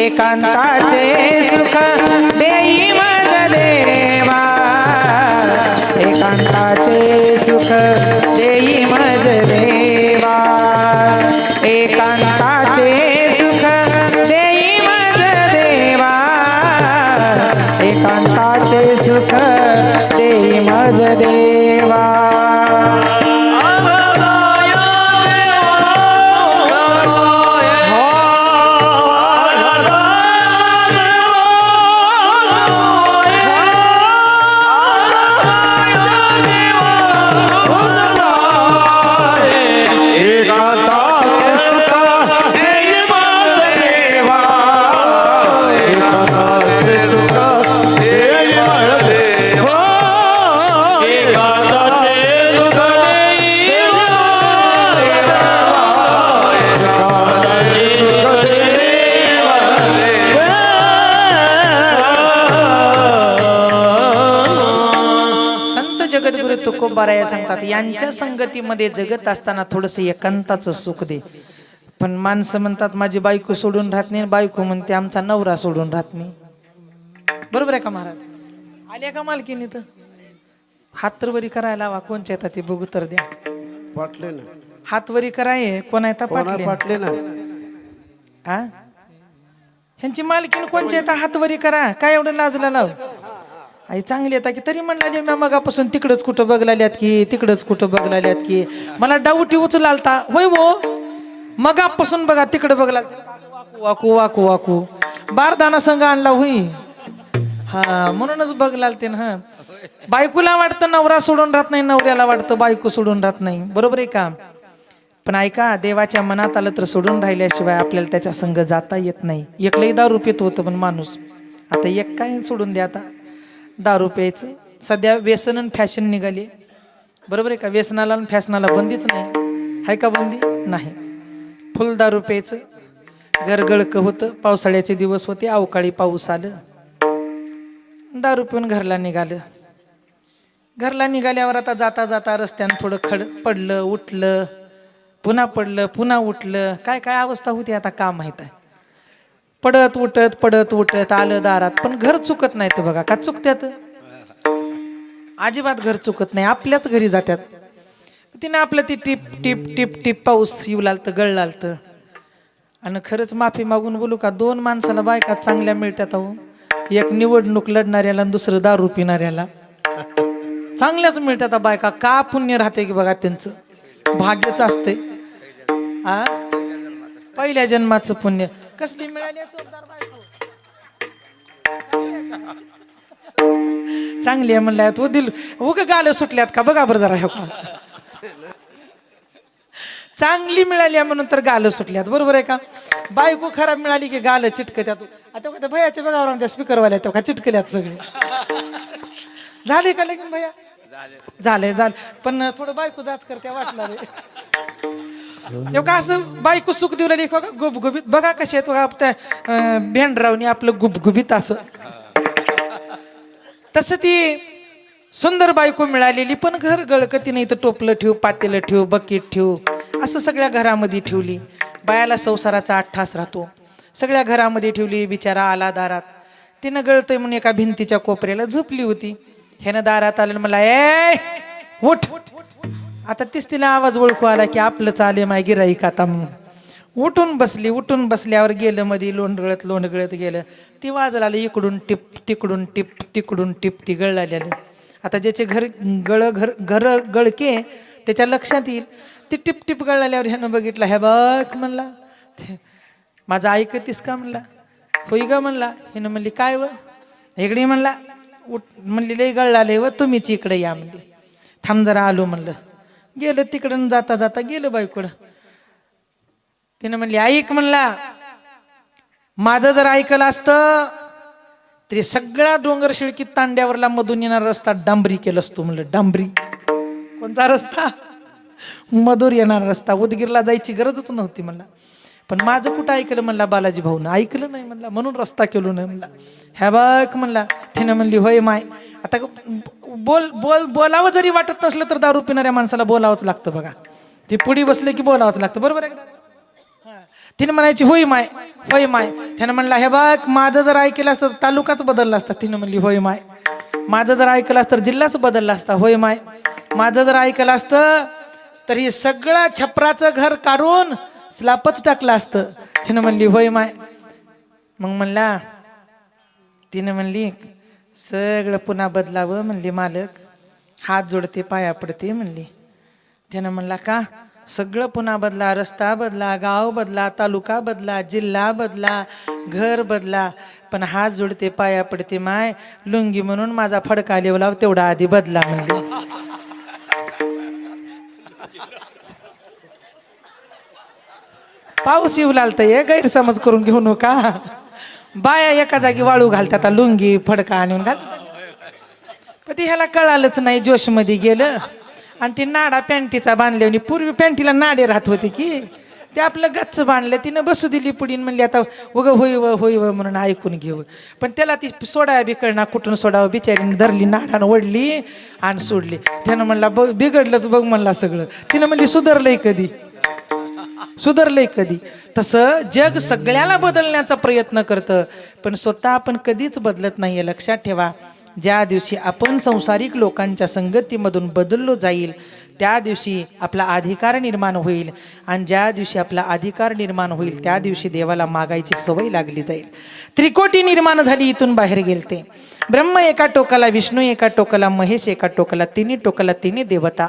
एकांताचे सुख देई मज देवा, एकांताचे सुख देई मज देवा, एकांताचे सुख देई मज देवा, एकांताचे सुख देई मज देवा. जगद्गुरु तुकोबाराया सांगतात, यांच्या संगतीमध्ये जगत असताना थोडस एकांताचं सुख दे. पण माणसं म्हणतात माझी बायको सोडून राहत नाही, बायको म्हणते आमचा नवरा सोडून राहत नाही. बरोबर आहे का महाराज? आल्या का मालकीनी? तर हात तर वरी करायला हवा. कोणच्या येतात ते बघू तर द्या. पाटले ना हात वरी कराय कोण येतात? पाटले ना. हा, ह्यांची मालकीन कोणच्या येतात? हात वरी करा. काय एवढं लाजला लाव? आई चांगली येतात की तरी म्हणला मी मगापासून तिकडच कुठं बघलाल्यात की तिकडच कुठं बघलाल्यात की मला डाऊटी उचलालता. होय वो, मगापासून बघा तिकडं बघला वाकू वाकू वाकू बारदाना संघ आणला होई. हा म्हणूनच बघलाल ते ना. बायकोला वाटतं नवरा सोडून राहत नाही, नवऱ्याला वाटतं बायको सोडून राहत नाही. बरोबर आहे का? पण ऐका, देवाच्या मनात आलं तर सोडून राहिल्याशिवाय आपल्याला त्याच्या संग जाता येत नाही. एकलंही दारू पित होतं पण माणूस, आता एक काय सोडून द्या. आता दारू प्यायचं सध्या व्यसन आणि फॅशन निघाली. बरोबर आहे का? व्यसनाला आणि फॅशनाला बंदीच नाही. आहे का बंदी? नाही. फुल दारू प्यायचं. गरगळक होतं. पावसाळ्याचे दिवस होते, अवकाळी पाऊस आलं. दारू पिऊन घरला निघालं. घरला निघाल्यावर आता जाता जाता रस्त्यानं थोडं पडलं, उठलं, पुन्हा पडलं, पुन्हा उठलं. काय काय अवस्था होती आता का माहित आहे. पडत उठत आलं दारात. पण घर चुकत नाही तर बघा का चुकत्यात? अजिबात घर चुकत नाही. आपल्याच घरी जात्यात. तिने आपलं ती टिप टिप टिप टिप पाऊस येऊ लागतं, गळ लागतं. आणि खरंच माफी मागून बोलू का, 2 माणसाला बायका चांगल्या मिळतात अहो. एक निवडणूक लढणाऱ्याला आणि दुसरं दारू पिणाऱ्याला चांगल्याच मिळतात बायका. का पुण्य राहते की बघा, त्यांचं भाग्यच असते. हा, पहिल्या जन्माचं पुण्य. कसली मिळाली चोरदार बायको? चांगली आहे म्हणल्या तो दिल उग गाल सुटल्यात का बघा बरं जरा. चांगली मिळाली आहे म्हणून तर गाल सुटल्यात. बरोबर आहे का? बायको खराब मिळाली की गाल चिटकत्यात. आता भैयाच्या बघावर आमच्या स्पीकरवाल्या तो का चिटकल्यात सगळे. झाले का लगीन भैया? झाले. पण थोडं बायको जाच करते वाटलं रे. तेव्हा असं बायको सुख देऊ लागली बघा गुबगुबीत. बघा कसे आहेत भेंडरावनी आपलं गुबगुबीत. असं तसं ती सुंदर बायको मिळालेली. पण घर गळकती नाही तर टोपलं ठेवू, पातेलं ठेवू, बकेट ठेवू, असं सगळ्या घरामध्ये ठेवली. बायाला संसाराचा अट्ठास राहतो. सगळ्या घरामध्ये ठेवली. बिचारा आला दारात. तिनं गळतंय म्हणून एका भिंतीच्या कोपऱ्याला झोपली होती. ह्यानं दारात आलं मला ए उठ. आता तीच तिला आवाज ओळखू आला की आपलं चाले माय गिराईक आता. उठून बसली. उठून बसल्यावर गेलं मध्ये लोंढगळत गेलं. ती वाजला आलं इकडून टिप तिकडून टिप तिकडून टिप ती गळाली. आता ज्याचे घर गळके त्याच्या लक्षात येईल. ती टिप टिप गळाल्यावर ह्यानं बघितलं. ह्या बघ म्हणला माझं ऐकतीस का म्हणला. होई ग म्हणला. हिनं म्हणली काय व हेगडी म्हणला. उठ म्हणली लई गळाले व तुम्हीच इकडे या म्हणली. थांब जरा आलो म्हणलं. गेलं तिकडं जाता जाता गेलं बाईकडं. तिनं म्हणली ऐक म्हणला माझं जर ऐकलं असतं तरी सगळ्या डोंगर शिळकीत तांड्यावरला मधून येणारा रस्ता डांबरी केलं असतो म्हणलं. डांबरी कोणता रस्ता. मधुर येणारा रस्ता. उदगीरला जायची गरजच नव्हती म्हणला. पण माझं कुठं ऐकलं म्हणला बालाजी भाऊनं. ऐकलं नाही म्हणला म्हणून रस्ता केलो नाही म्हणला. ह्या बघ म्हणला. तिनं म्हणली होय माय. आता बोलावं जरी वाटत नसलं तर दारू पिणाऱ्या माणसाला बोलावंच लागतं बघा. ती पुढी बसले की बोलावंच लागतं. बरोबर आहे. तिने म्हणायची होय माय होय माय. त्यानं म्हणला हे बघ माझं जर ऐकलं असतं तर तालुकाच बदलला असता. तिनं म्हणली होय माय. माझं जर ऐकलं असतं तर जिल्हाच बदलला असता. होय माय. माझं जर ऐकलं असतं तर हे सगळं छपराचं घर काढून स्लापच टाकलं असतं. तिनं म्हणली होय माय. मग म्हणला तिनं म्हणली सगळं पुन्हा बदलावं म्हणली मालक. हात जोडते पाया पडते म्हणली. त्यानं म्हणला का सगळं पुन्हा बदला. रस्ता बदला, गाव बदला, तालुका बदला, जिल्हा बदला, घर बदला, पण हात जोडते पाया पडते माय. लुंगी म्हणून माझा फडका लेवला तेवढा आधी बदला म्हणली. पाऊस येऊ लागतंय गैरसमज करून घेऊ नका. बाया एका जागी वाळू घालतात लुंगी फडका आणून घाल. पण ती ह्याला कळालंच नाही. जोश मध्ये गेलं आणि ती नाडा पॅन्टीचा बांधले. पूर्वी पॅन्टीला नाडे राहत होते की ते आपलं गच्च बांधलं. तिनं बसू दिली पुढीन म्हणली आता उग होई व म्हणून ऐकून घेऊ. पण त्याला ती सोडाया बिकडना कुठून सोडावं बिचारीने धरली नाडानं ओढली आणि सोडली. त्यानं म्हणला बिघडलंच बघ म्हणला सगळं. तिनं म्हणली सुधारलंय कधी सुधारलंय कधी. तसं जग सगळ्याला बदलण्याचा प्रयत्न करतं पण स्वतः आपण कधीच बदलत नाहीये. लक्षात ठेवा. ज्या दिवशी आपण संसारिक लोकांच्या संगतीमधून बदललो जाईल त्या दिवशी आपला अधिकार निर्माण होईल. आणि ज्या दिवशी आपला अधिकार निर्माण होईल त्या दिवशी देवाला मागायची सवय लागली जाईल. त्रिकोटी निर्माण झाली इथून बाहेर गेलते. ब्रह्म एका टोकाला, विष्णू एका टोकाला, महेश एका टोकाला, तिन्ही टोकाला तिन्ही देवता.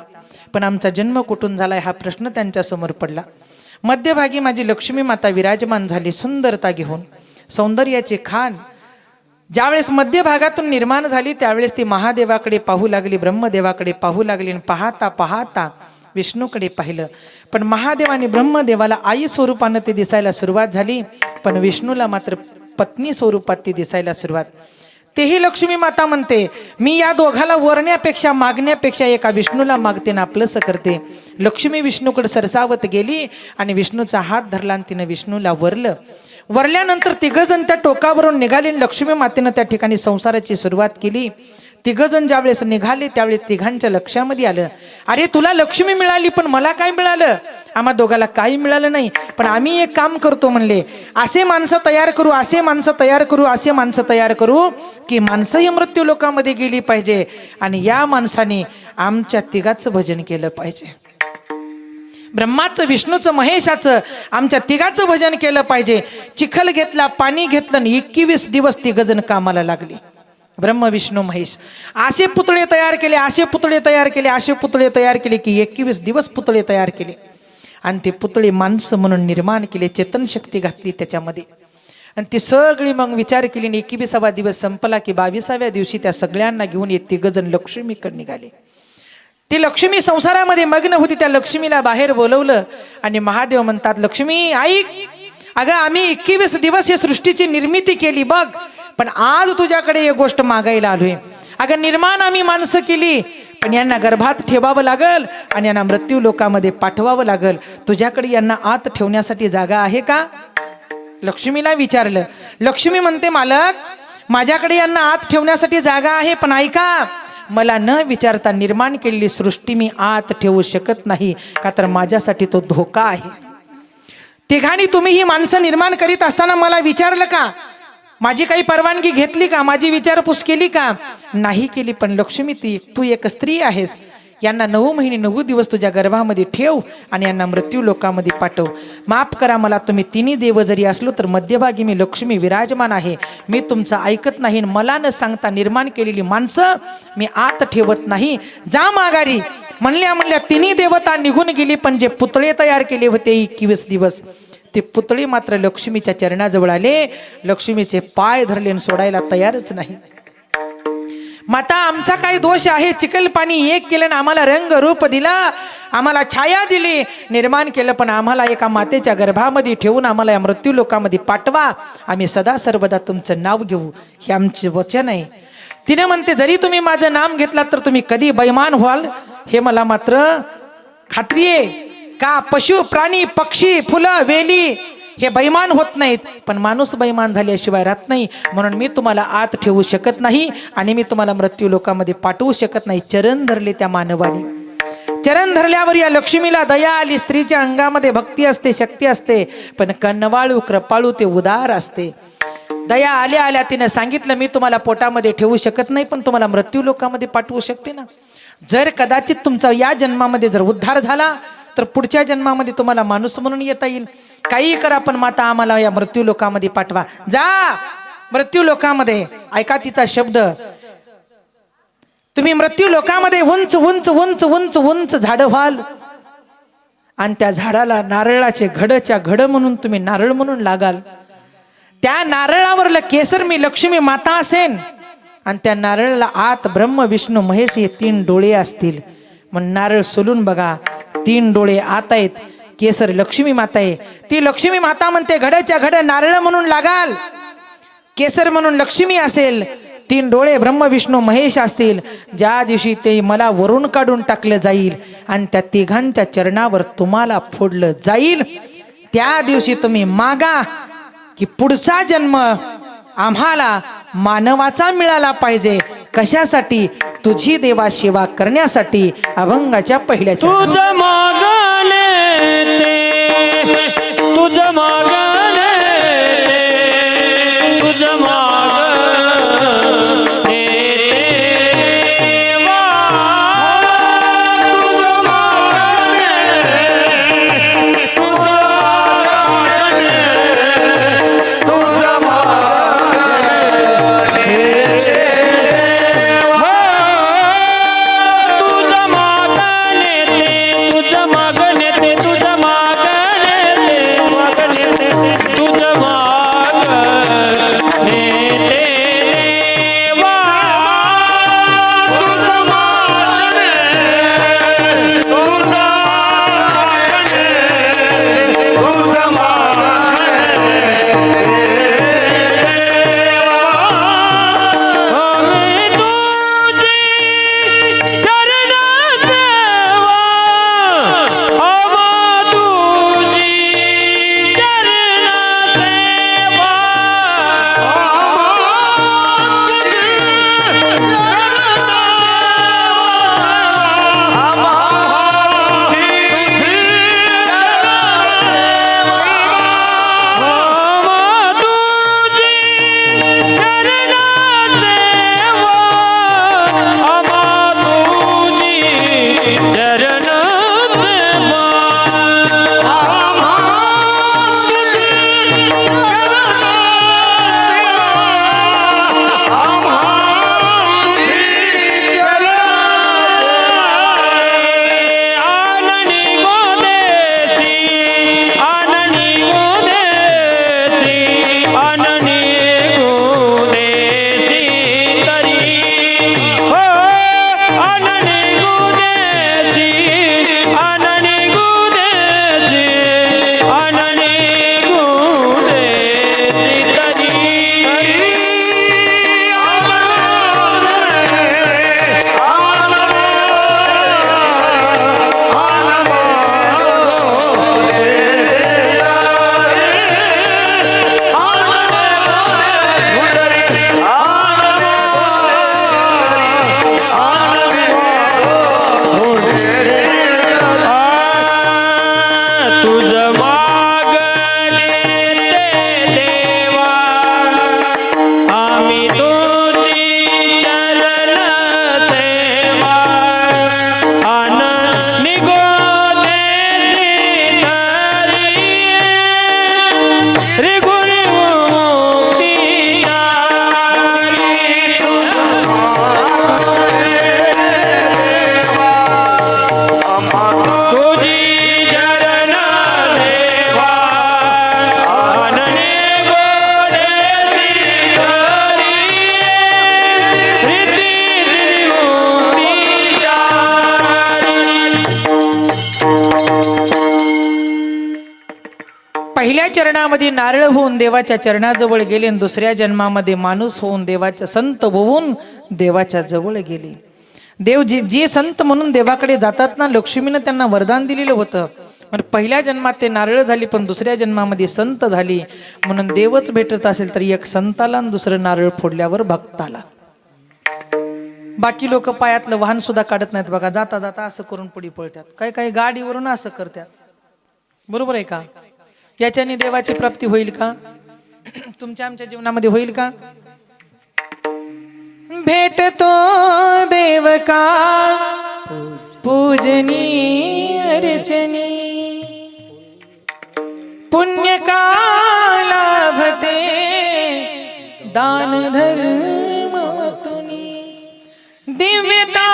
पण आमचा जन्म कुठून झालाय हा प्रश्न त्यांच्या समोर पडला. मध्यभागी माझी लक्ष्मी माता विराजमान झाली सुंदरता घेऊन, सौंदर्याचे खान. ज्यावेळेस मध्यभागातून निर्माण झाली त्यावेळेस ती महादेवाकडे पाहू लागली, ब्रह्मदेवाकडे पाहू लागली. आणि पाहता पाहता विष्णूकडे पाहिलं. पण महादेवाने ब्रह्मदेवाला आई स्वरूपानं ते दिसायला सुरुवात झाली. पण विष्णूला मात्र पत्नी स्वरूपात ती दिसायला सुरुवात. तेही लक्ष्मी माता म्हणते मी या दोघाला वरण्यापेक्षा मागण्यापेक्षा एका विष्णूला मागते ना आपलंसं करते. लक्ष्मी विष्णूकडे सरसावत गेली आणि विष्णूचा हात धरला आणि तिनं विष्णूला वरलं. वरल्यानंतर तिघजण त्या टोकावरून निघाले. लक्ष्मी मातेनं त्या ठिकाणी संसाराची सुरुवात केली. तिघजण ज्यावेळेस निघाले त्यावेळेस तिघांच्या लक्षामध्ये आलं अरे तुला लक्ष्मी मिळाली पण मला काय मिळालं. आम्हा दोघाला काही मिळालं नाही. पण आम्ही एक काम करतो म्हणले असे माणसं तयार करू, असे माणसं तयार करू, असे माणसं तयार करू की माणसंही मृत्यू लोकांमध्ये गेली पाहिजे आणि या माणसाने आमच्या तिघाचं भजन केलं पाहिजे. ब्रह्माचं, विष्णूचं, महेशाचं आमच्या तिघाचं भजन केलं पाहिजे. चिखल घेतला, पाणी घेतलं आणि 21 दिवस तिघजण कामाला लागली. ब्रह्म, विष्णू, महेश असे पुतळे तयार केले, असे पुतळे तयार केले, असे पुतळे तयार केले की 21 दिवस पुतळे तयार केले. आणि ते पुतळे माणसं म्हणून निर्माण केले. चेतन शक्ती घातली त्याच्यामध्ये. आणि ती सगळी मग विचार केली. 21वा दिवस संपला की 22व्या दिवशी त्या सगळ्यांना घेऊन ये तिघजण लक्ष्मीकडे निघाले. ती लक्ष्मी संसारामध्ये मग्न होती. त्या लक्ष्मीला बाहेर बोलवलं आणि महादेव म्हणतात लक्ष्मी ऐक, अगं आम्ही 21 दिवस या सृष्टीची निर्मिती केली बघ, पण आज तुझ्याकडे एक गोष्ट मागायला आलोय. अगं निर्माण आम्ही माणसं केली पण यांना गर्भात ठेवावं लागल आणि यांना मृत्यू लोकामध्ये पाठवावं लागल. तुझ्याकडे यांना आत ठेवण्यासाठी जागा आहे का. लक्ष्मीला विचारलं. लक्ष्मी म्हणते मालक माझ्याकडे यांना आत ठेवण्यासाठी जागा आहे पण ऐका मला न विचारता निर्माण केलेली सृष्टी मी आत ठेवू शकत नाही का तर माझ्यासाठी तो धोका आहे. तिघांनी तुम्ही ही माणसं निर्माण करीत असताना मला विचारलं का. माझी काही परवानगी घेतली का? माझी विचारपूस केली का? नाही केली. पण लक्ष्मी तू एक स्त्री आहेस. यांना 9 महिने 9 दिवस तुझ्या गर्भामध्ये ठेव आणि यांना मृत्यू लोकामध्ये पाठव. माफ करा मला, तुम्ही तिन्ही देव जरी असलो तर मध्यभागी मी लक्ष्मी विराजमान आहे. मी तुमचं ऐकत नाही. मला न सांगता निर्माण केलेली माणसं मी आत ठेवत नाही. जा माघारी. म्हणल्या तिन्ही देवता निघून गेली. पण जे पुतळे तयार केले होते 21 दिवस, ते पुतळे मात्र लक्ष्मीच्या चरणाजवळ आले. लक्ष्मीचे पाय धरले आणि सोडायला तयारच नाही. माता, आमचा काही दोष आहे? चिखल पाणी एक केलं ना, आम्हाला रंग रूप दिला, आम्हाला छाया दिली, निर्माण केलं, पण आम्हाला एका मातेच्या गर्भामध्ये ठेवून आम्हाला या मृत्यू लोकामध्ये पाठवा. आम्ही सदा सर्वदा तुमचं नाव घेऊ, हे आमचे वचन आहे. तिने म्हणते, जरी तुम्ही माझं नाम घेतलात तर तुम्ही कधी बैमान व्हाल हे मला मात्र खात्री आहे. का पशु प्राणी पक्षी फुलं वेली हे बैमान होत नाहीत, पण माणूस बैमान झाल्याशिवाय राहत नाही. म्हणून मी तुम्हाला आत ठेवू शकत नाही आणि मी तुम्हाला मृत्यू लोकामध्ये पाठवू शकत नाही. चरण धरले त्या मानवाने. चरण धरल्यावर या लक्ष्मीला दया आली. स्त्रीच्या अंगामध्ये भक्ती असते, शक्ती असते, पण कन्नवाळू कृपाळू ते उदार असते. दया आल्या आल्या तिने सांगितलं, मी तुम्हाला पोटामध्ये ठेवू शकत नाही, पण तुम्हाला मृत्यू लोकामध्ये पाठवू शकते ना. जर कदाचित तुमचा या जन्मामध्ये जर उद्धार झाला तर पुढच्या जन्मामध्ये तुम्हाला माणूस म्हणून येता येईल. काही करा, पण माता आम्हाला या मृत्यू लोकामध्ये पाठवा. जा मृत्यू लोकामध्ये. ऐका तिचा शब्द. तुम्ही मृत्यू लोकामध्ये उंच उंच उंच उंच उंच झाडं व्हाल आणि त्या झाडाला नारळाचे घडच्या घड म्हणून तुम्ही नारळ म्हणून लागाल. त्या नारळावरलं केसर मी लक्ष्मी माता असेन आणि त्या नारळाला आत ब्रह्म विष्णू महेश हे 3 डोळे असतील. मग नारळ सोलून बघा, 3 डोळे आत आहेत. केसर लक्ष्मी माता आहे. ती लक्ष्मी माता म्हणते, घडच्या घड नारळ म्हणून लागाल, केसर म्हणून लक्ष्मी असेल, 3 डोळे ब्रह्म विष्णू महेश असतील. ज्या दिवशी ते मला वरून काढून टाकलं जाईल आणि त्या तिघांच्या चरणावर तुम्हाला फोडलं जाईल, त्या दिवशी तुम्ही मागा की पुढचा जन्म आम्हाला मानवाचा मिळाला पाहिजे. कशासाठी? तुझी देवा सेवा करण्यासाठी. अभंगाच्या पहिल्या तुझ मागणे ते, तुझ मागणे ते, तुझ मागणे देवा, तुझ मागणे, तुझ मागणे, तुझ मागणे, तुझ मागणे ते, तुझ मागणे पहिल्या चरणामध्ये नारळ होऊन देवाच्या चरणाजवळ गेले आणि दुसऱ्या जन्मामध्ये माणूस होऊन देवाच्या संत होऊन देवाच्या जवळ गेले. देव जे संत म्हणून देवाकडे जातात ना, लक्ष्मीनं त्यांना वरदान दिलेलं होतं. म्हणजे पहिल्या जन्मात ते नारळ झाली, पण दुसऱ्या जन्मामध्ये संत झाली. म्हणून देवच भेटत असेल तर एक संताला आणि दुसरं नारळ फोडल्यावर भक्ताला. बाकी लोक पायातलं वाहन सुद्धा काढत नाहीत बघा, जाता जाता असं करून पुढे पळतात. काही काही गाडीवरून असं करतात. बरोबर आहे का? याच्याने देवाची प्राप्ती होईल का? तुमच्या आमच्या जीवनामध्ये होईल का? भेटतो देव का पूजनी अर्चनी, पुण्य का लाभते दान धर्म तुनी, दिव्यता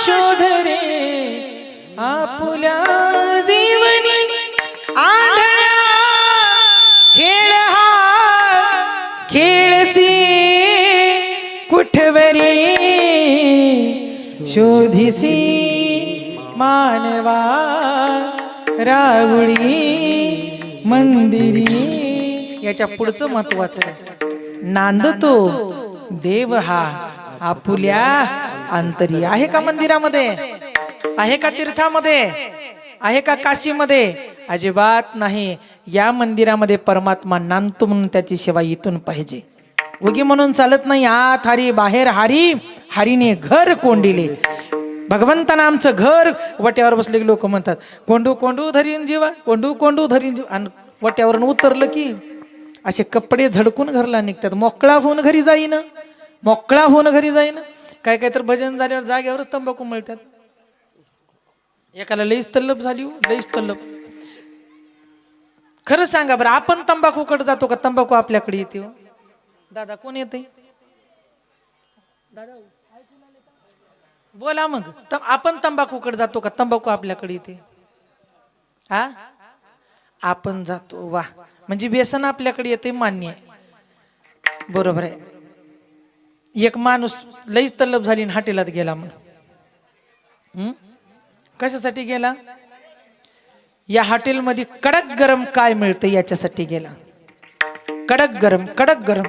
शोधरे आपुल्या जीवनी, आंधळा खेळ हा खेळसी कुठवरी, शोधिसी मानवा रावळी मंदिरी. याच्या पुढचं महत्वाचं आहे, नांदतो देव हा आपुल्या अंतरी. आहे का मंदिरामध्ये? आहे का तीर्थामध्ये? आहे का काशीमध्ये? अजिबात नाही. या मंदिरामध्ये परमात्मा नांदतो म्हणून त्याची सेवा इथून पाहिजे. उगी म्हणून चालत नाही. आत हरी बाहेर हरी, हरीने घर कोंडिले. भगवंतानं आमचं घर, वट्यावर बसले लोक म्हणतात कोंडू कोंडू धरीन जीवा, कोंडू कोंडू धरीन जीवा. आणि वट्यावरून उतरलं की असे कपडे झडकून घरला निघतात. मोकळा होऊन घरी जाईन, मोकळा होऊन घरी जाईन. काय काय तर भजन झाल्यावर जाग्यावरच तंबाखू मिळतात. एकाला लईच तल्लप झाली, लईच तल्लप. खरं सांगा बरं, आपण तंबाखूकडे जातो का तंबाखू आपल्याकडे येते? दादा कोण येते? दादा बोला. मग आपण तंबाखूकडे जातो का तंबाखू आपल्याकडे येते? हा, आपण जातो. वा, म्हणजे व्यसन आपल्याकडे येते, मान्य आहे, बरोबर आहे. एक माणूस लईच तल्लप झाली आणि हॉटेलात गेला. मग कशासाठी गेला? या हॉटेलमध्ये कडक गरम काय मिळतं याच्यासाठी गेला. कडक गरम, कडक गरम.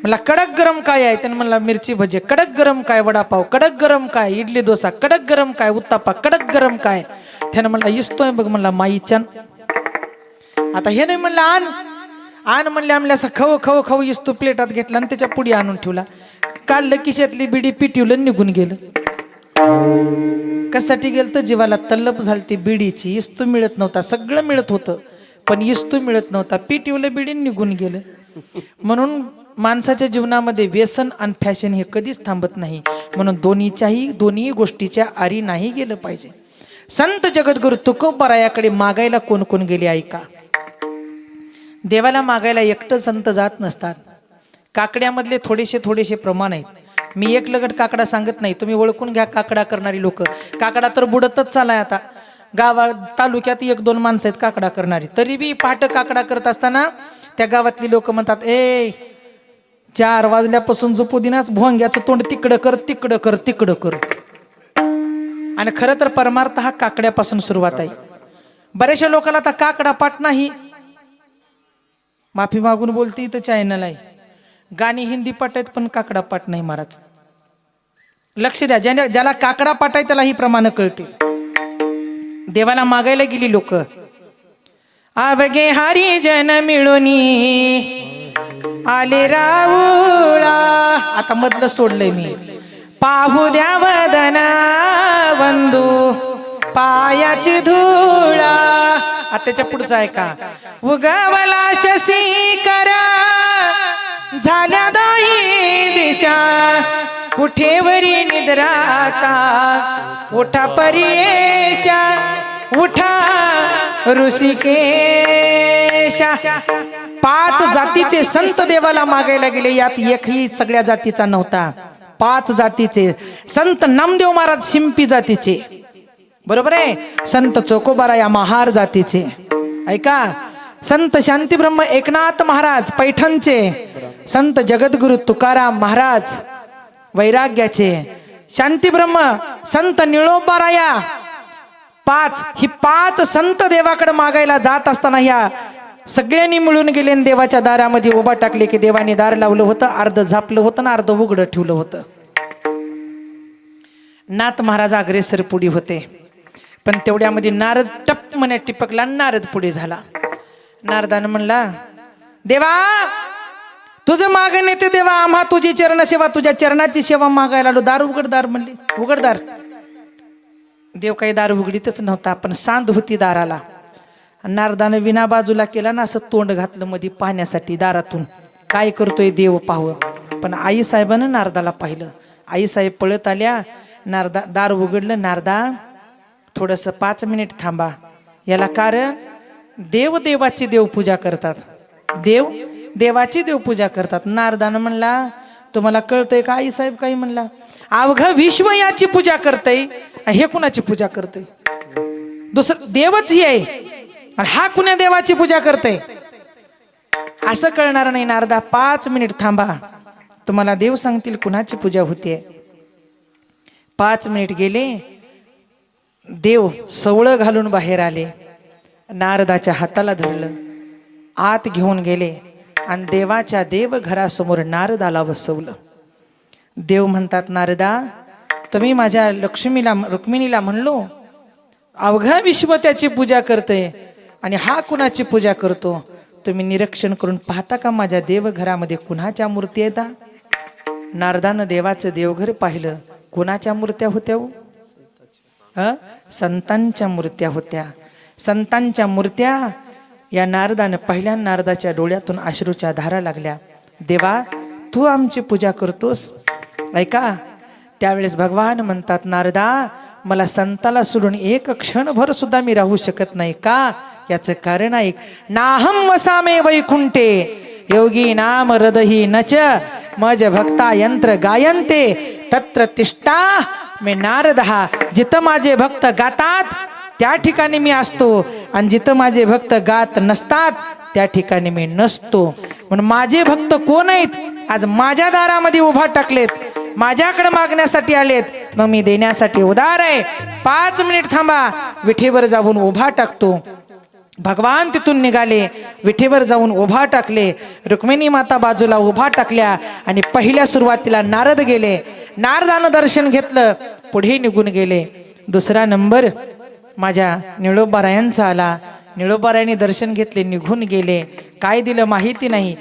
मला कडक गरम काय आहे? त्यानं म्हणला मिरची भजी. कडक गरम काय? वडापाव. कडक गरम काय? इडली डोसा. कडक गरम काय? उत्तापा. कडक गरम काय? त्यानं म्हणला इस्तोय बघ. म्हणला माईच्यान. आता हे नाही म्हणलं आण आण म्हणले, आमल्या असं खव खव खव इस्तो प्लेटात घेतला आणि त्याच्या पुढे आणून ठेवला. काढलं किशातली बिडी पिटवलं, निघून गेलं. कशासाठी गेलं? तर जीवाला तल्लप झाली ती बिडीची. इस्तू मिळत नव्हता, सगळं मिळत होतं पण इस्तू मिळत नव्हता. पिटवलं बिडी, निघून गेलं. म्हणून माणसाच्या जीवनामध्ये व्यसन आणि फॅशन हे कधीच थांबत नाही. म्हणून दोन्ही गोष्टीच्या आरी नाही गेलं पाहिजे. संत जगद्गुरु तुकोबारायाकडे मागायला कोण कोण गेले ऐका. देवाला मागायला एकटं संत जात नसतात. काकड्यामधले थोडेसे प्रमाण आहेत. मी एक लगट काकडा सांगत नाही, तुम्ही ओळखून घ्या. काकडा करणारी लोक, काकडा तर बुडतच चालाय. आता गावात तालुक्यात 1-2 माणसं आहेत काकडा करणारी. तरी बी पहाटे काकडा करत असताना त्या गावातली लोक म्हणतात, 4 वाजल्यापासून झोपू दिनास, भोंग्याचं तोंड तिकडं कर, तिकडं कर, तिकडं कर. आणि खरं तर परमार्थ हा काकड्यापासून सुरुवात आहे. बऱ्याचशा लोकांना आता काकडा पाठ नाही. माफी मागून बोलते, इथं चॅनल आहे. गाणी हिंदी पाठ आहेत पण काकडा पाठ नाही महाराज. लक्ष द्या. ज्याला काकडा पाठ आहे त्याला ही प्रमाण कळते. देवाला मागायला गेली लोक. आवगे हरी जन मिळूनी आले राऊळा. आता मधलं सोडलंय मी. पाहू द्या वदना बंधू पायाची धुळा. आता त्याच्या पुढचं आहे का? उगवला शशी करा झाल्या दोही दिशा, कुठेवरी निद्राता उठा परेशा, उठा ऋषिकेशा. 5 जातीचे संत देवाला मागायला गेले. यात एकही सगळ्या जातीचा नव्हता. 5 जातीचे संत. नामदेव महाराज शिंपी जातीचे, बरोबर आहे. संत चोकोबाराया महार जातीचे ऐका. संत शांतीब्रह्म एकनाथ महाराज पैठणचे. संत जगद्गुरु तुकाराम महाराज वैराग्याचे. शांतीब्रह्म संत निळोबाराया ही पाच संत देवाकडे मागायला जात असताना ह्या सगळ्यांनी मिळून गेले आणि देवाच्या दारामध्ये उभा टाकले की देवाने दार लावलं होतं, अर्ध झापलं होतं ना अर्ध उघडं ठेवलं होतं. नाथ महाराज अग्रेसर पुढे होते, पण तेवढ्यामध्ये नारद टप मनात टिपकला, नारद पुढे झाला. नारदानं म्हणला, देवा तुझं मागणे ते देवा, आम्हा तुझी चरण सेवा, तुझ्या चरणाची सेवा मागायला आलो. दार उघडदार म्हणले, उघडदार. देव काही दार उघडीतच नव्हता, पण सांद होती दाराला. नारदानं विना बाजूला केला ना, असं तोंड घातलं मध्ये पाहण्यासाठी दारातून काय करतोय देव पाहावं. पण आई साहेबानं नारदाला पाहिलं. आई साहेब पळत आल्या, नारदा दार उघडलं. नारदा थोडंसं 5 मिनिट थांबा. याला कारण देव देवाची देवपूजा करतात, देव देवाची देवपूजा करतात. नारदानं म्हणला, तुम्हाला कळतंय का आई साहेब? काही म्हणला, अवघं विश्व याची पूजा करतय, हे कुणाची पूजा करतय? दुसरं देवच ही आहे, आणि हा कुण्या देवाची पूजा करतय? असं कळणार नाही. नारदा 5 मिनिट थांबा, तुम्हाला देव सांगतील कुणाची पूजा होते. 5 मिनिट गेले, देव सवळं घालून बाहेर आले. नारदाच्या हाताला धरलं, आत घेऊन गेले आणि देवाच्या देवघरासमोर नारदाला बसवलं. देव म्हणतात, नारदा तुम्ही माझ्या लक्ष्मीला रुक्मिणीला म्हणलो अवघा विश्व त्याची पूजा करते, आणि हा कुणाची पूजा करतो? तुम्ही निरीक्षण करून पाहता का माझ्या देवघरामध्ये कुणाच्या मूर्ती येतात? नारदानं देवाचं देवघर पाहिलं. कुणाच्या मूर्त्या होत्या? संतांच्या मूर्त्या होत्या. संतांच्या मूर्त्या. या नारदानं पहिल्या नारदाच्या डोळ्यातून अश्रूच्या धारा लागल्या. देवा तू आमची पूजा करतोस? ऐका, त्यावेळेस भगवान म्हणतात, नारदा मला संताला सोडून एक क्षणभर सुद्धा मी राहू शकत नाही. का? याचं कारण ऐक. नाहम वसामे वैकुंठे योगी नाम हृदही नच मज भक्ता यंत्र गायन्ते तत्र तिष्ठा मे नारदहा. जिथं माझे भक्त गातात त्या ठिकाणी मी असतो, आणि जिथं माझे भक्त गात नसतात त्या ठिकाणी मी नसतो. म्हणून माझे भक्त कोण आहेत? आज माझ्या दारामध्ये उभा टाकलेत, माझ्याकडे मागण्यासाठी आलेत, मग मी देण्यासाठी उदार आहे. 5 मिनिट थांबा, विठेवर जाऊन उभा टाकतो. भगवान तिथून निघाले, विठेवर जाऊन उभा टाकले. रुक्मिणी माता बाजूला उभा टाकल्या, आणि पहिल्या सुरुवातीला नारद गेले. नारदानं दर्शन घेतलं, पुढे निघून गेले. दुसरा नंबर माझ्या निळोबारायांचा आला. निळोबारायांनी दर्शन घेतले, निघून गेले. काय दिलं माहिती नाही.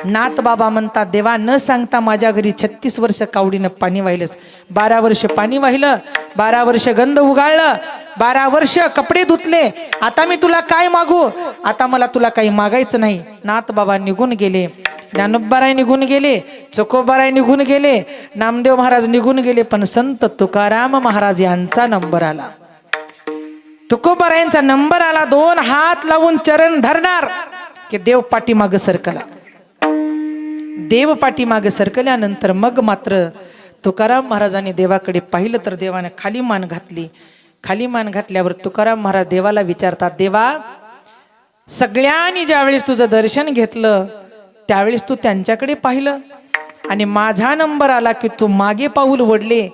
नाथ बाबा म्हणतात, देवा न सांगता माझ्या घरी 36 वर्ष कावडीनं पाणी वाहिलंस. 12 वर्ष पाणी वाहिलं, 12 वर्ष गंध उगाळलं, 12 वर्ष कपडे धुतले. आता मी तुला काय मागू? आता मला तुला काही मागायचं नाही. नाथ बाबा निघून गेले. ज्ञानोबाराय निघून गेले, चकोबाराय निघून गेले, नामदेव महाराज निघून गेले. पण संत तुकाराम महाराज यांचा नंबर आला. तुकोबारायांचा नंबर आला. 2 हात लावून चरण धरणार की देव पाठीमागं सरकला. देव पाठीमागे सरकल्यानंतर मग मात्र तुकाराम महाराजांनी देवाकडे पाहिलं, तर देवाने खाली मान घातली. खाली मान घातल्यावर तुकाराम महाराज देवाला विचारतात, देवा सगळ्यांनी ज्यावेळेस तुझं दर्शन घेतलं त्यावेळेस तू त्यांच्याकडे पाहिलं, आणि माझा नंबर आला की तू मागे पाऊल वडले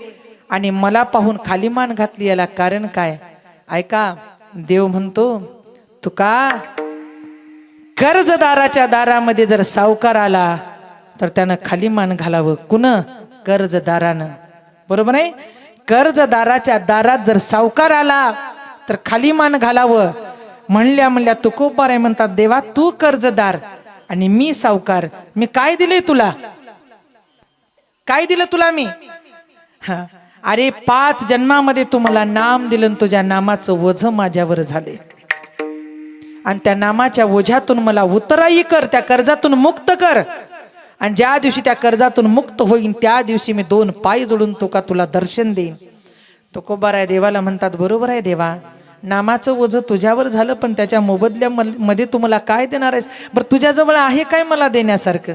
आणि मला पाहून खाली मान घातली. याला कारण काय? ऐका, देव म्हणतो, तुका कर्जदाराच्या दारामध्ये जर सावकार आला तर त्यानं खाली मान घालावं. कुण? कर्जदारानं. बरोबर आहे? कर्जदाराच्या दारात जर सावकार आला तर खाली मान घालावं. म्हणल्या तुकोबाराय म्हणतात, देवा तू कर्जदार आणि मी सावकार, मी काय दिले तुला? काय दिलं तुला मी? अरे 5 जन्मामध्ये तुम्हाला नाम दिलं, तुझ्या नामाचं ओझ माझ्यावर झाले, आणि त्या नामाच्या ओझ्यातून मला उतराई कर, त्या कर्जातून मुक्त कर. आणि ज्या दिवशी त्या कर्जातून मुक्त होईन त्या दिवशी मी 2 पाय जोडून तुला दर्शन देईन. तुकोबाराय देवाला म्हणतात, बरोबर आहे देवा, नामाचं ओझं तुझ्यावर झालं, पण त्याच्या मोबदल्यामध्ये तू मला काय देणार आहेस? बरं तुझ्याजवळ आहे काय मला देण्यासारखं?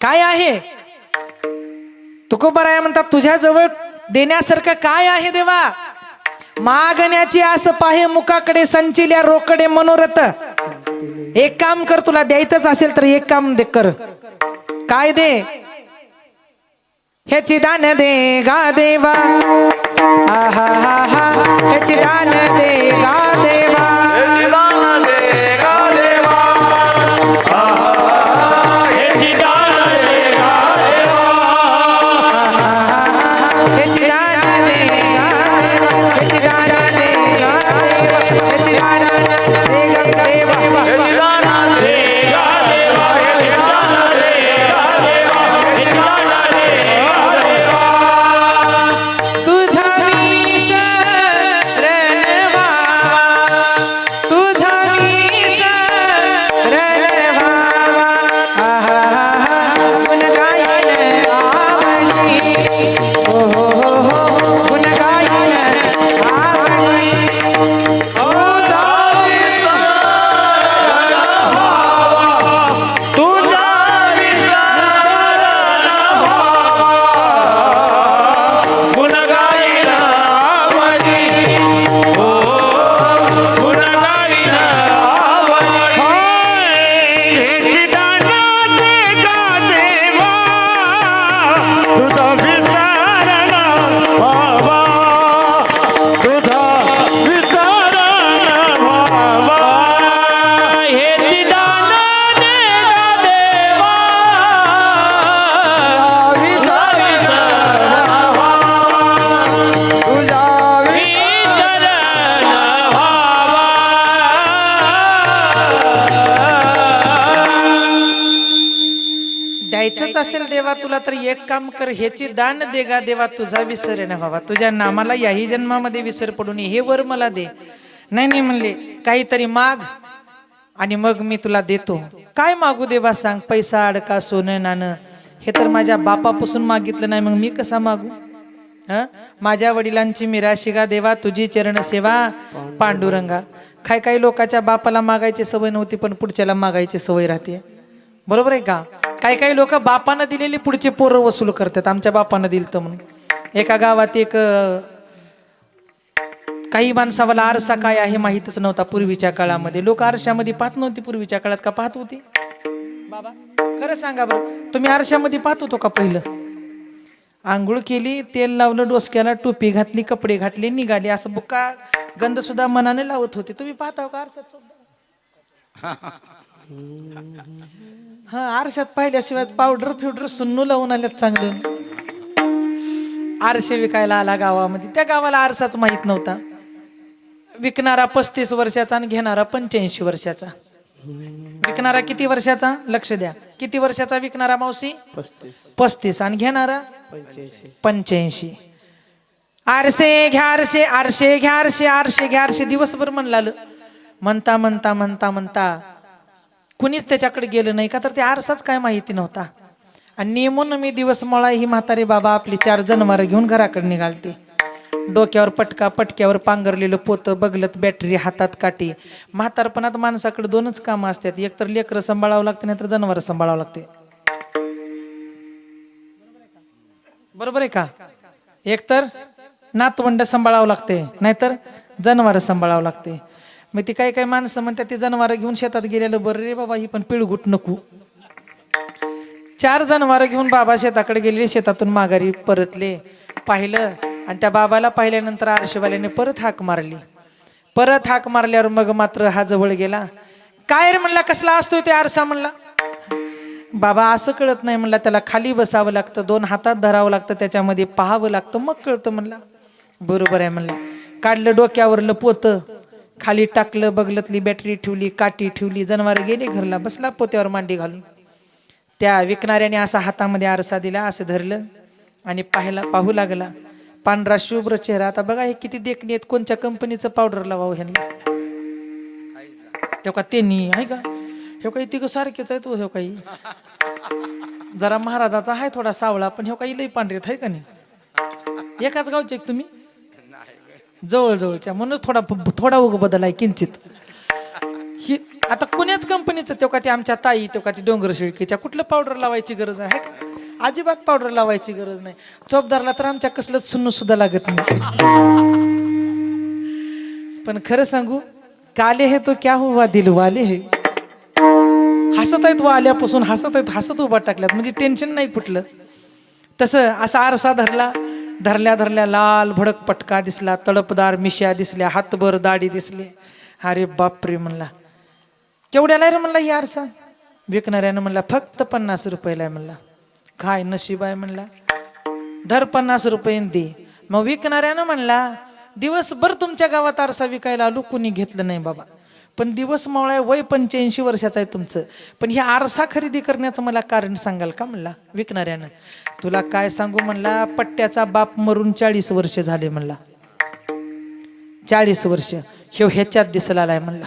काय आहे? तुकोबाराय म्हणतात, तुझ्याजवळ देण्यासारखं काय आहे देवा? मागण्याची आस पाहे मुखाकडे, संचिल्या रोकडे मनोरथ. एक काम कर, तुला द्यायचंच असेल तर एक काम कर. काय दे? ह्याची दान दे गा देवा आहा हा हा ह्याची दान दे गा देवा ह्याची दान दे गा देवा. ह्याची दान दे गा देवा ह्याची दान दे गा देवा ह्याची दान दे गा देवा ह्याची दान दे गा देवा. ह्याची दान दे गा देवा. ह्याची दान दे गा देवा. तुझा विसरणवा तुझा विसरणवा आहा गुण गायन आवडी हो हो हो हो गुण गायन आवडी तुझा विसरण व्हावा. गुण गाईन आवडी. हो, गुण गाईन आवडी. ह्याची दान दे गा देवा. तुझा विसरण व्हावा. तुझा विसरण व्हावा. ह्याची दान दे गा देवा. तुझा विसरण व्हावा. विसरण व्हावा. द्यायचंच असेल देवा तुला तर एक काम कर ह्याची दान दे गा देवा तुझा विसर न व्हावा तुझ्या नामाला याही जन्मामध्ये विसर पडू नये हे वर मला दे नाही नाही म्हणले काहीतरी माग आणि मग मी तुला देतो काय मागू देवा सांग पैसा अडका सोनं नाणं हे तर माझ्या बापापासून मागितलं नाही मग मी कसा मागू माझ्या वडिलांची मिराशी गा देवा तुझी चरण सेवा पांडुरंगा काही काही लोकांच्या बापाला मागायची सवय नव्हती पण पुढच्याला मागायची सवय राहते बरोबर आहे का काही काही लोक बापानं दिलेली पुढचे पोरं वसूल करतात आमच्या बापानं दिलं तर म्हणून एका गावात एक काही माणसावाला आरसा काय आहे माहीतच नव्हता पूर्वीच्या काळामध्ये लोक आरशामध्ये पाहत नव्हती पूर्वीच्या काळात का पाहत होती बाबा खरं सांगा बरं तुम्ही आरशामध्ये पाहत होतो का पहिलं आंघोळ केली तेल लावलं डोसक्याला टोपी घातली कपडे घातले निघाले असं बुक्का गंध सुद्धा मनाने लावत होते तुम्ही पाहता का आरशात हा आरशात पाहिल्याशिवाय पावडर फिवडर सुन्नू लावून आल्यात चांगलं आरशे विकायला आला गावामध्ये त्या गावाला आरसाच माहित नव्हता विकणारा 35 वर्षाचा आणि घेणारा 85 वर्षाचा विकणारा किती वर्षाचा लक्ष द्या किती वर्षाचा विकणारा मावशी 35 आणि घेणारा 85 आरसे घ्या आरसे आरसे घ्या आरसे आरसे घ्या आरसे दिवसभर म्हणता म्हणता म्हणता म्हणता कुणीच त्याच्याकडे गेलं नाही का तर ते आरसाच काय माहिती नव्हता आणि नेमून मी दिवस मला ही म्हातारी बाबा आपली 4 जनावरं घेऊन घराकडे निघालते डोक्यावर पटका पटक्यावर पांघरलेलं पोतं बगलत बॅटरी हातात काठी म्हातारपणात माणसाकडे 2च कामं असतात एक तर लेकरं सांभाळावं लागते नाही तर जनावरं सांभाळावं लागते बरोबर आहे का एक तर नातवंड सांभाळावं लागते नाहीतर जनावरं सांभाळावं लागते मग ती काही काही माणसं म्हणतात ती जनावरं घेऊन शेतात गेलेलं बरं रे बाबा ही पण पिळगुट नको 4 जनावरं घेऊन बाबा शेताकडे गेले शेतातून माघारी परतले पाहिलं आणि त्या बाबाला पाहिल्यानंतर आरशेवाल्याने परत हाक मारल्यावर मग मात्र हा जवळ गेला काय रे म्हणला कसला असतोय ते आरसा म्हणला बाबा असं कळत नाही म्हणला त्याला खाली बसावं लागतं 2 हातात धरावं लागतं त्याच्यामध्ये पाहावं लागतं मग कळतं म्हणला बरोबर आहे म्हणला काढलं डोक्यावरलं पोतं खाली टाकलं बगलतली बॅटरी ठेवली काठी ठेवली जनावर गेले घरला बसला पोत्यावर मांडी घालून त्या विकणाऱ्याने असा हातामध्ये आरसा दिला असं धरलं आणि पाहू लागला पांढरा शुभ्र चेहरा आता बघा हे किती देखणी आहेत कोणत्या कंपनीचं पावडर लावावं ह्यांना तेव्हा त्यांनी आहे का हे काही तिघ सारखेच आहे तो हे काही जरा महाराजाचा आहे थोडा सावळा पण हे काही लई पांढरेत आहे का नाही एकाच गावचे एक तुम्ही जवळजवळच्या म्हणून थोडा उग बदल आहे किंचित ही आता कोण्याच कंपनीचं तेव्हा ती आमच्या ताई तेव्हा ती डोंगर शिळकीच्या कुठलं पावडर लावायची गरज आहे का अजिबात पावडर लावायची गरज नाही चोपदारला तर आमच्या कसलंच सुन्नू सुद्धा लागत नाही पण खरं सांगू काले है तो क्या हुआ दिल वाले है हसत आहेत व आल्यापासून हसत उभा टाकल्यात म्हणजे टेन्शन नाही कुठलं तसं असा आरसा धरला, धरल्या लाल भडक पटका दिसला, तळपदार मिश्या दिसल्या, हातभर दाढी दिसली. अरे बापरे म्हणला, केवढ्याला रे म्हणला ही आरसा? विकणाऱ्यानं म्हणला फक्त 50 रुपयाला आहे म्हणला. काय नशीब आहे म्हणला, धर 50 रुपये दे. मग विकणाऱ्यानं म्हणला दिवसभर तुमच्या गावात आरसा विकायला आलो, कुणी घेतलं नाही बाबा, पण दिवस मावळा वय 85 वर्षाचं आहे तुमचं, पण ही आरसा खरेदी करण्याचं मला कारण सांगाल का म्हणला विकणाऱ्यानं. तुला काय सांगू म्हणला, पट्ट्याचा बाप मरून 40 वर्ष झाले म्हणला. 40 वर्ष ह्याच्यात दिसला आलाय म्हणला.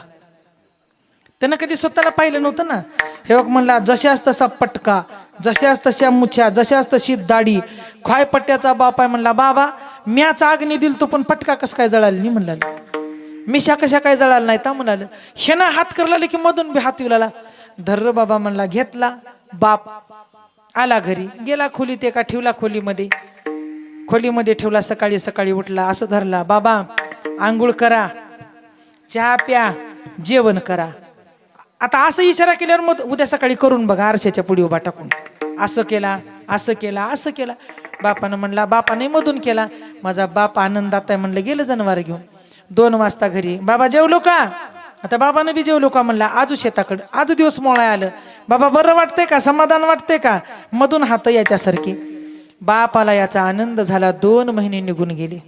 त्यानं कधी स्वतःला पाहिलं नव्हतं ना. हे बघ म्हणला, जशाच तसा पटका, जशाच तशा मुछ्या, जशाच तशी दाढी, खाय पट्ट्याचा बाप आहे म्हणला. बाबा म्याचा अग्नी दिल तो, पण पटका कस काय जळाली नाही म्हणला, मिशा कशा काय जळाला नाही ता म्हणाल. ह्यानं हात करला की मधून बी हात विलाला. धर्र बाबा म्हणला, घेतला. बाप आला घरी, गेला खोलीत, एका ठेवला खोलीमध्ये ठेवला. सकाळी सकाळी उठला, असं धरला, बाबा आंघोळ करा, चहा प्या, जेवण करा. आता असं इशारा केल्यावर मग उद्या सकाळी करून बघा, आरशाच्या पुढे उभा टाकून. असं केला, असं केला, असं केला. बापानं म्हणला, बापाने मधून केला. माझा बाप आनंदात आहे म्हणलं. गेलं जनावर घेऊन. 2 वाजता घरी, बाबा जेवलो का? आता बाबानं बी जेवलो का म्हणला. आजू शेताकडं, आजू दिवस मोळा आलं. बाबा बरं वाटतंय का, समाधान वाटतंय का? मधून हात याच्यासारखी. बापाला याचा आनंद झाला. 2 महिने निघून गेले.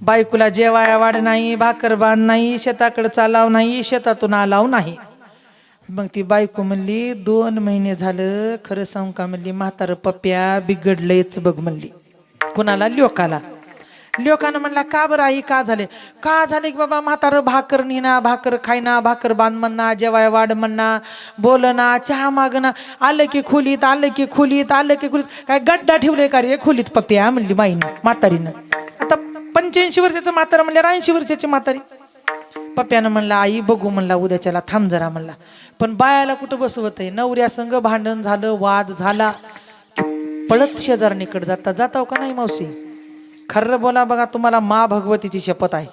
बायकोला जेवाया वाढ नाही, भाकर बांध नाही, शेताकडे चालाव नाही, शेतातून आलाव नाही. मग ती बायको म्हणली, 2 महिने झालं खरं सांगू का म्हणली, म्हातारं पप्प्या बिघडलंयच बघ म्हणली. कुणाला? लोकाला. लोकांना म्हणला, का बरं आई, का झाले? का झाले की बाबा म्हातारं भाकर निना, भाकर खायना, भाकर बांध म्हणा, जेवाय वाढ म्हणा, बोलना, चहा मागना, आलं की खोलीत, आलं की खोलीत, आलं की खोलीत. काय गड्डा ठेवले का रे खोलीत पप्प्या म्हणली बाईनं, म्हातारीनं. आता 85 वर्षाचं म्हातारं म्हणलं, 80 वर्षाची म्हातारी. पप्प्यानं म्हणला, आई बघू म्हणला, उद्याच्याला थांब जरा म्हणला. पण बायाला कुठं बसवत आहे, नवऱ्या संग भांडण झालं, वाद झाला, पळत शेजारणीकडे जाताव का नाही मावशी? खर्र बोला बघा, तुम्हाला मा भगवतीची शपथ आहे.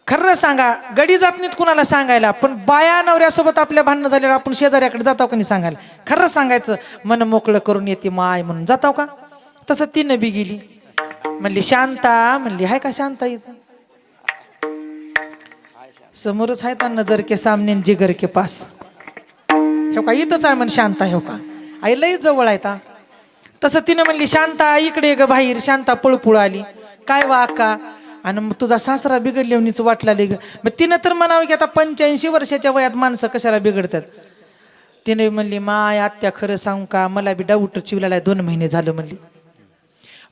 खर्र सांगा, गडी जात नाहीत कुणाला सांगायला, पण बाया नवऱ्यासोबत आपल्या भांडणं झाल्यावर आपण शेजाऱ्याकडे जाताव का नाही सांगायला? खर्र सांगायचं, मन मोकळं करून येते माय म्हणून जाताव का? तसं तिनं बी गेली. म्हणली शांता, म्हणली हाय का शांता इथं? समोरच आहे, नजर के सामने जिगर के पास. हे का इथंच आहे म्हण शांता. हे का आई लई जवळ आहे ता. तसं तिने म्हणली शांता इकडे ग बाहेर. शांता पळपुळ आली. काय वा अक्का? आणि मग तुझा सासरा बिघडल्यावनीच वाटला ग. मग तिनं तर म्हणावं की आता 85 वर्षाच्या वयात माणसं कशाला बिघडतात. तिने म्हणली, माय आत्या खरं सांगू का, मला बी डाऊट चिवलेला 2 महिने झालं म्हणली.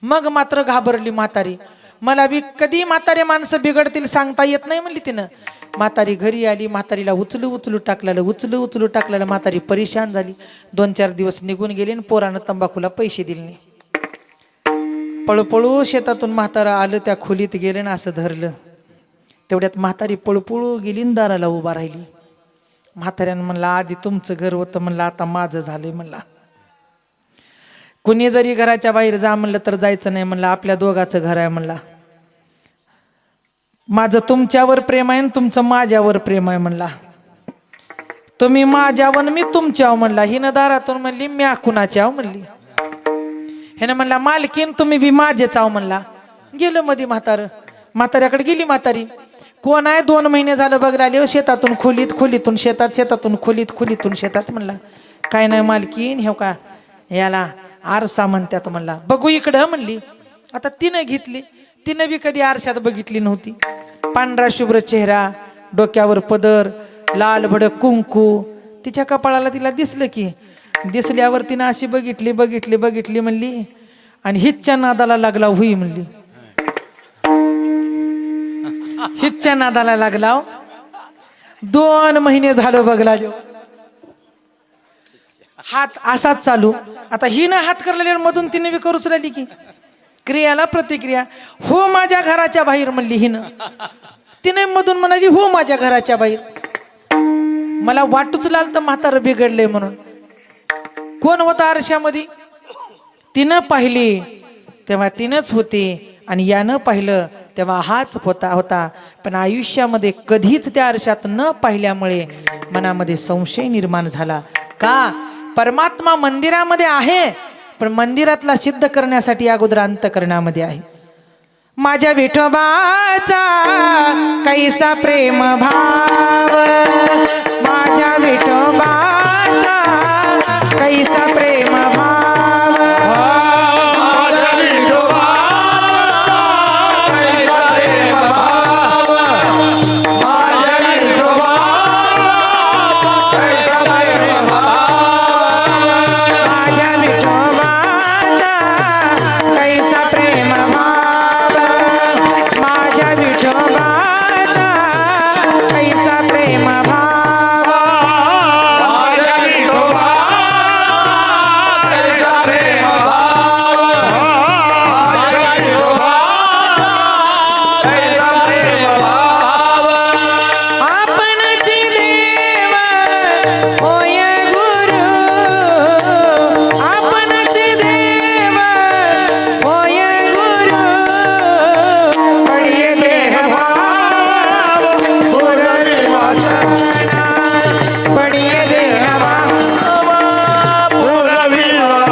मग मात्र घाबरली म्हातारी. मला बी कधी म्हातारे माणसं बिघडतील सांगता येत नाही म्हणली तिनं. म्हातारी घरी आली. म्हातारीला उचलू टाकलेलं. म्हातारी परेशान झाली. 2-4 दिवस निघून गेले आणि पोरानं तंबाखूला पैसे दिले नाही. पळपळू शेतातून म्हातारा आलं, त्या खोलीत गेले ना असं धरलं. तेवढ्यात म्हातारी पळपळू गेली, दाराला उभा राहिली. म्हाताऱ्यानं म्हणला, आधी तुमचं घर होतं म्हणलं, आता माझं झालंय म्हणला. कुणी जरी घराच्या बाहेर जा म्हणलं तर जायचं नाही म्हणलं, आपल्या दोघाचं घर आहे म्हणला. माझं तुमच्यावर प्रेम आहे आणि तुमचं माझ्यावर प्रेम आहे म्हणला. तुम्ही माझ्यावर, मी तुमच्यावर म्हणला. हिनं दारातून म्हणली, म्या कुणाच्या म्हणली. हिनं म्हणला, मालकीन तुम्ही बी माझेच आहो म्हणला. गेलं मध्ये म्हाताऱ्याकडे गेली म्हातारी. कोण आहे? 2 महिने झालं बघायला आले. शेतातून खोलीतून शेतात, शेतातून खोलीतून शेतात म्हणला. काय नाही मालकीन, हे का याला आरसा म्हणतात म्हणला. बघू इकडं म्हणली. आता तिनं घेतली. तिनं बी कधी आरशात बघितली नव्हती. पांढरा शुभ्र चेहरा, डोक्यावर पदर, लाल भडक कुंकू. तिच्या कपाळाला तिला दिसलं की. दिसल्यावर तिनं अशी बघितली म्हणली, आणि हिच्या नादाला लागला हुई म्हणली. हिच्या नादाला लागला. 2 महिने झालं बघला. हात असाच चालू. आता हिनं हात करलेल्या मधून तिने बी करूच राहिली की. क्रियाला प्रतिक्रिया. हो माझ्या घराच्या बाहेर म्हणली हिनं. तिने मधून म्हणाली, हो माझ्या घराच्या बाहेर. मला वाटूच लागलं तर म्हातारं बिघडलंय म्हणून. कोण होता आरशामध्ये? तिनं पाहिली तेव्हा तिनंच होती, आणि यानं पाहिलं तेव्हा हाच होता. पण आयुष्यामध्ये कधीच त्या आरशात न पाहिल्यामुळे मनामध्ये संशय निर्माण झाला. का? परमात्मा मंदिरामध्ये आहे, पण मंदिरातला सिद्ध करण्यासाठी अगोदर अंतकरणामध्ये आहे. माझ्या विठोबाचा कैसा प्रेम भाव, माझ्या विठोबाचा कैसा प्रेम भाव, माझ्या विठोबा कैसा प्रेम भाव, माझ्या विठोबा कैसा प्रेम भाव, माझ्या विठोबाचा कैसा प्रेम भाव, माझ्या विठोबाचा कैसा प्रेम भाव, माझ्या विठोबा कैसा प्रेम भाव, माझ्या विठोबा कैसा प्रेम भाव, आपणची देव होय गुरु, आपणची देव होय गुरु, पडिये देह भाव पुरविवासना, पडिये देह भाव देवा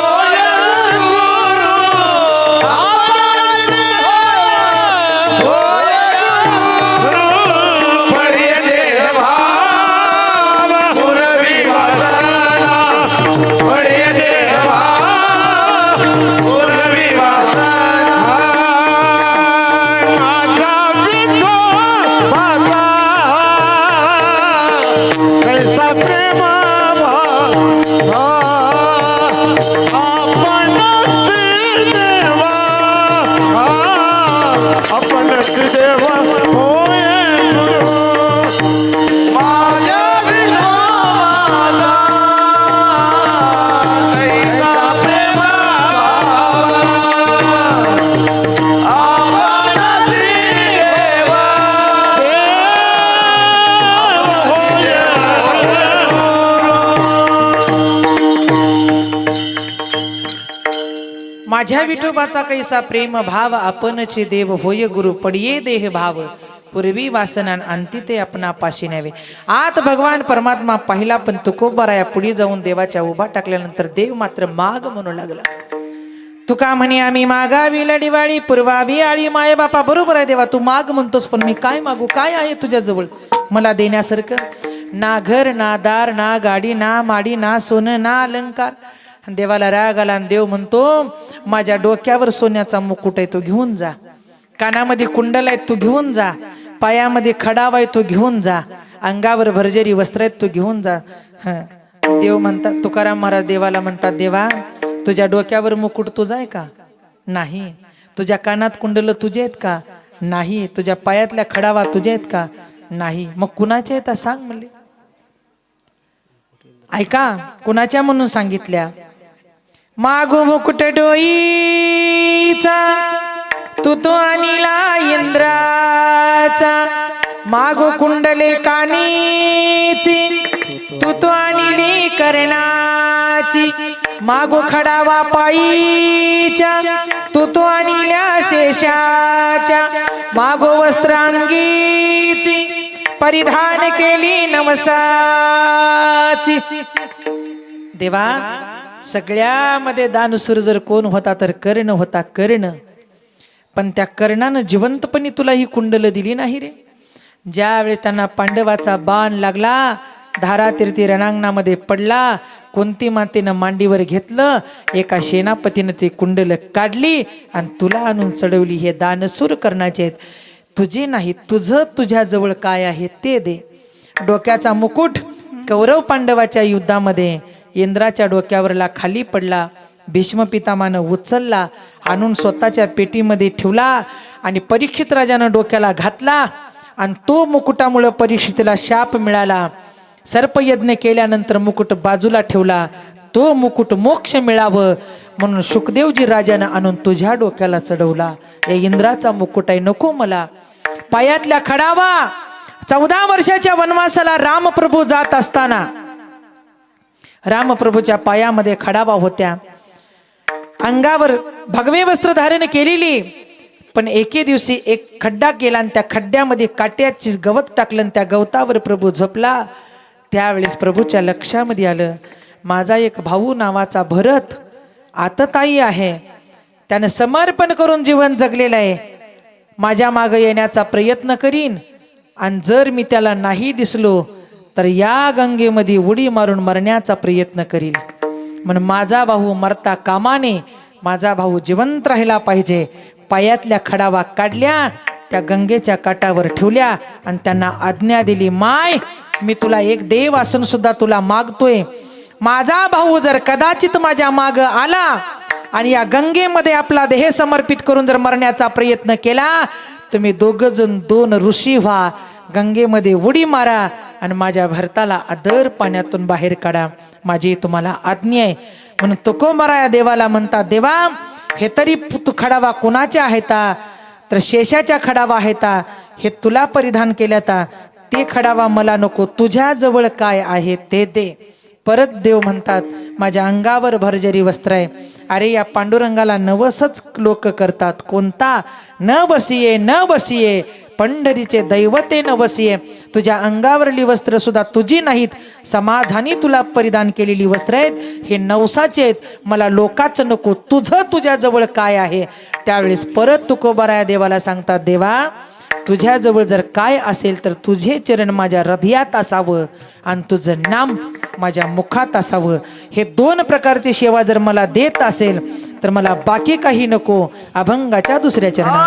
होय गुरु, माझ्या विठोबाचा कैसा प्रेम भाव, आपणची देवा होय माझ्या विठोबाचा कैसा प्रेम भाव, आपणचे देव होय गुरु, पडिये देह भाव पूर्वी वासना, अंती ते आपणा पाशी न्यावे. आत भगवान परमात्मा पाहिला, पण तुकोबाराया पुढे जाऊन देवाच्या उभा टाकल्यानंतर देव मात्र माग म्हणू लागला. तुका म्हणे आम्ही मागावी लढीवाळी पूर्वावी आळी, माय बापा बरोबर आहे देवा, तू माग म्हणतोस, पण मी काय मागू, काय आहे तुझ्याजवळ मला देण्यासारखं? ना घर ना दार ना गाडी ना माडी ना सोनं ना अलंकार. देवाला राग आला आणि देव म्हणतो, माझ्या डोक्यावर सोन्याचा मुकुट आहे तो घेऊन जा, कानामध्ये कुंडल आहे तो घेऊन जा, पायामध्ये खडाव आहे तो घेऊन जा, अंगावर भरजरी वस्त्र आहेत तो घेऊन जा. देव म्हणतात, तुकाराम महाराज देवाला म्हणतात, देवा तुझ्या डोक्यावर मुकुट तुझा आहे का? नाही. तुझ्या कानात कुंडल तुझे आहेत का? नाही. तुझ्या पायातल्या खडावा तुझे आहेत का? नाही. मग कुणाचे आहेत सांग म्हणले. ऐका, कुणाच्या म्हणून सांगितल्या? मागो मुकुट डोईचा तू तो आणिला इंद्राचा, मागो कुंडले कानीची तू तो आणिली कर्णाची, मागो खडावा पायीच्या तू तो आणिल्या शेषाच्या, मागो वस्त्रांगीची परिधान केली नवसाची. देवा सगळ्यामध्ये दानशूर जर कोण होता तर कर्ण होता, कर्ण. पण त्या कर्णानं जिवंतपणी तुला ही कुंडल दिली नाही रे. ज्यावेळी त्यांना पांडवाचा बाण लागला, धारातीर्थी रणांगणामध्ये पडला, कोणती मातेनं मांडीवर घेतलं, एका सेनापतीनं ती कुंडल काढली आणि तुला आणून चढवली. हे दानशूर कर्णाचे आहेत, तुझे नाही. तुझं तुझ्याजवळ काय आहे ते दे. डोक्याचा मुकुट कौरव पांडवाच्या युद्धामध्ये इंद्राच्या डोक्यावरला खाली पडला, भीष्म पितामानं उचलला, आणून स्वतःच्या पेटीमध्ये ठेवला आणि परीक्षित राजानं डोक्याला घातला आणि तो मुकुटामुळे परीक्षितला शाप मिळाला. सर्पयज्ञ केल्यानंतर मुकुट बाजूला ठेवला, तो मुकुट मोक्ष मिळावं म्हणून शुकदेवजी राजानं आणून तुझ्या डोक्याला चढवला. या इंद्राचा मुकुट आहे, नको मला. पायातल्या खडावा 14 वर्षाच्या वनवासाला रामप्रभू जात असताना रामप्रभूच्या पायामध्ये खडावा होत्या, अंगावर भगवे वस्त्र धारण केलेली. पण एके दिवशी एक खड्डा केला आणि त्या खड्ड्यामध्ये काट्याची गवत टाकलं आणि त्या गवतावर प्रभू झोपला. त्यावेळेस प्रभूच्या लक्षामध्ये आलं, माझा एक भाऊ नावाचा भरत आतताई आहे, त्यानं समर्पण करून जीवन जगलेलं आहे. माझ्या मागं येण्याचा प्रयत्न करीन आणि जर मी त्याला नाही दिसलो तर या गंगेमध्ये उडी मारून मरण्याचा प्रयत्न करील. म्हणून माझा भाऊ मरता कामा नये, माझा भाऊ जिवंत राहिला पाहिजे. पायातल्या खडावा काढल्या, त्या गंगेच्या काठावर ठेवल्या आणि त्यांना आज्ञा दिली, माय मी तुला एक देव असून सुद्धा तुला मागतोय. माझा भाऊ जर कदाचित माझ्या माग आला आणि या गंगेमध्ये आपला देह समर्पित करून जर मरण्याचा प्रयत्न केला, तुम्ही दोघं जण 2 ऋषी व्हा, गंगेमध्ये उडी मारा आणि माझ्या भरताला आदर पाण्यातून बाहेर काढा, माझी तुम्हाला आज्ञा आहे. म्हणून तुकोबरा या देवाला म्हणतात, देवा हे तरी खडावा कुणाच्या आहेत? तर शेषाच्या खडावा आहेत, हे तुला परिधान केल्याता, ते खडावा मला नको, तुझ्या जवळ काय आहे ते दे. परत देव म्हणतात, माझ्या अंगावर भरजरी वस्त्र आहे. अरे या पांडुरंगाला नवसच लोक करतात, कोणता? न बसिये न बसिये पंढरीचे दैवते न बसिये. तुझ्या अंगावरली वस्त्र सुद्धा तुझी नाहीत, समाधानी तुला परिधान केलेली वस्त्र आहेत, हे नवसाचे आहेत, मला लोकाच नको, तुझं तुझ्या जवळ काय आहे? त्यावेळेस परत तुकोबरा या देवाला सांगतात, देवा तुझ्याजवळ जर काय असेल तर तुझे चरण माझ्या हृदयात असावं आणि तुझं नाम माझ्या मुखात असावं. हे 2 प्रकारची सेवा जर मला देत असेल तर मला बाकी काही नको. अभंगाच्या दुसऱ्या चरणात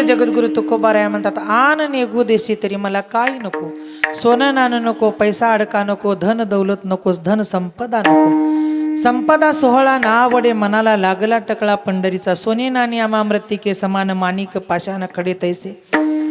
जगद्गुरु तुकोबाराया म्हणतात, आन नेगू देशी तरी मला काही नको, सोनं नाणं नको, पैसा अडका नको, धन दौलत नकोस, धन संपदा नको. संपदा सोहळा नावडे मनाला लागला टकळा पंढरीचा, सोने नाणी आमामृतिके समान माणिक पाशान खडे तैसे.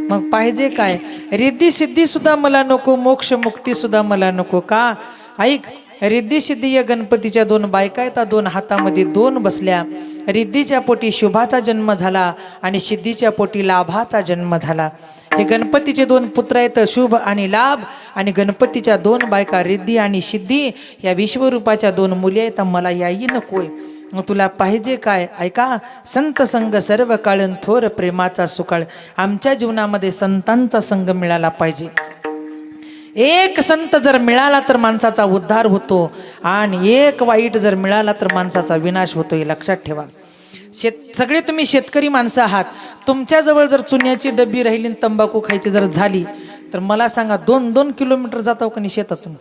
मग पाहिजे काय? रिद्धी सिद्धी सुद्धा मला नको, मोक्ष मुक्ती सुद्धा मला नको. का? ऐक, रिद्धी सिद्धी या गणपतीच्या 2 बायका आहेत, 2 हातामध्ये 2 बसल्या. रिद्धीच्या पोटी शुभाचा जन्म झाला आणि सिद्धीच्या पोटी लाभाचा जन्म झाला. हे गणपतीचे 2 पुत्र आहेत शुभ आणि लाभ, आणि गणपतीच्या 2 बायका रिद्धी आणि सिद्धी, या विश्वरूपाच्या 2 मुली आहेत. मला याही नकोय, मग तुला पाहिजे काय? ऐका, संत संग सर्व काळन थोर प्रेमाचा सुकाळ. आमच्या जीवनामध्ये संतांचा संग मिळाला पाहिजे. एक संत जर मिळाला तर माणसाचा उद्धार होतो, आणि एक वाईट जर मिळाला तर माणसाचा विनाश होतो. हे लक्षात ठेवा. सगळे तुम्ही शेतकरी माणसं आहात. तुमच्याजवळ जर चुन्याची डब्बी राहिली, तंबाखू खायची जर झाली, तर मला सांगा 2-2 किलोमीटर जातो का नाही शेतातून?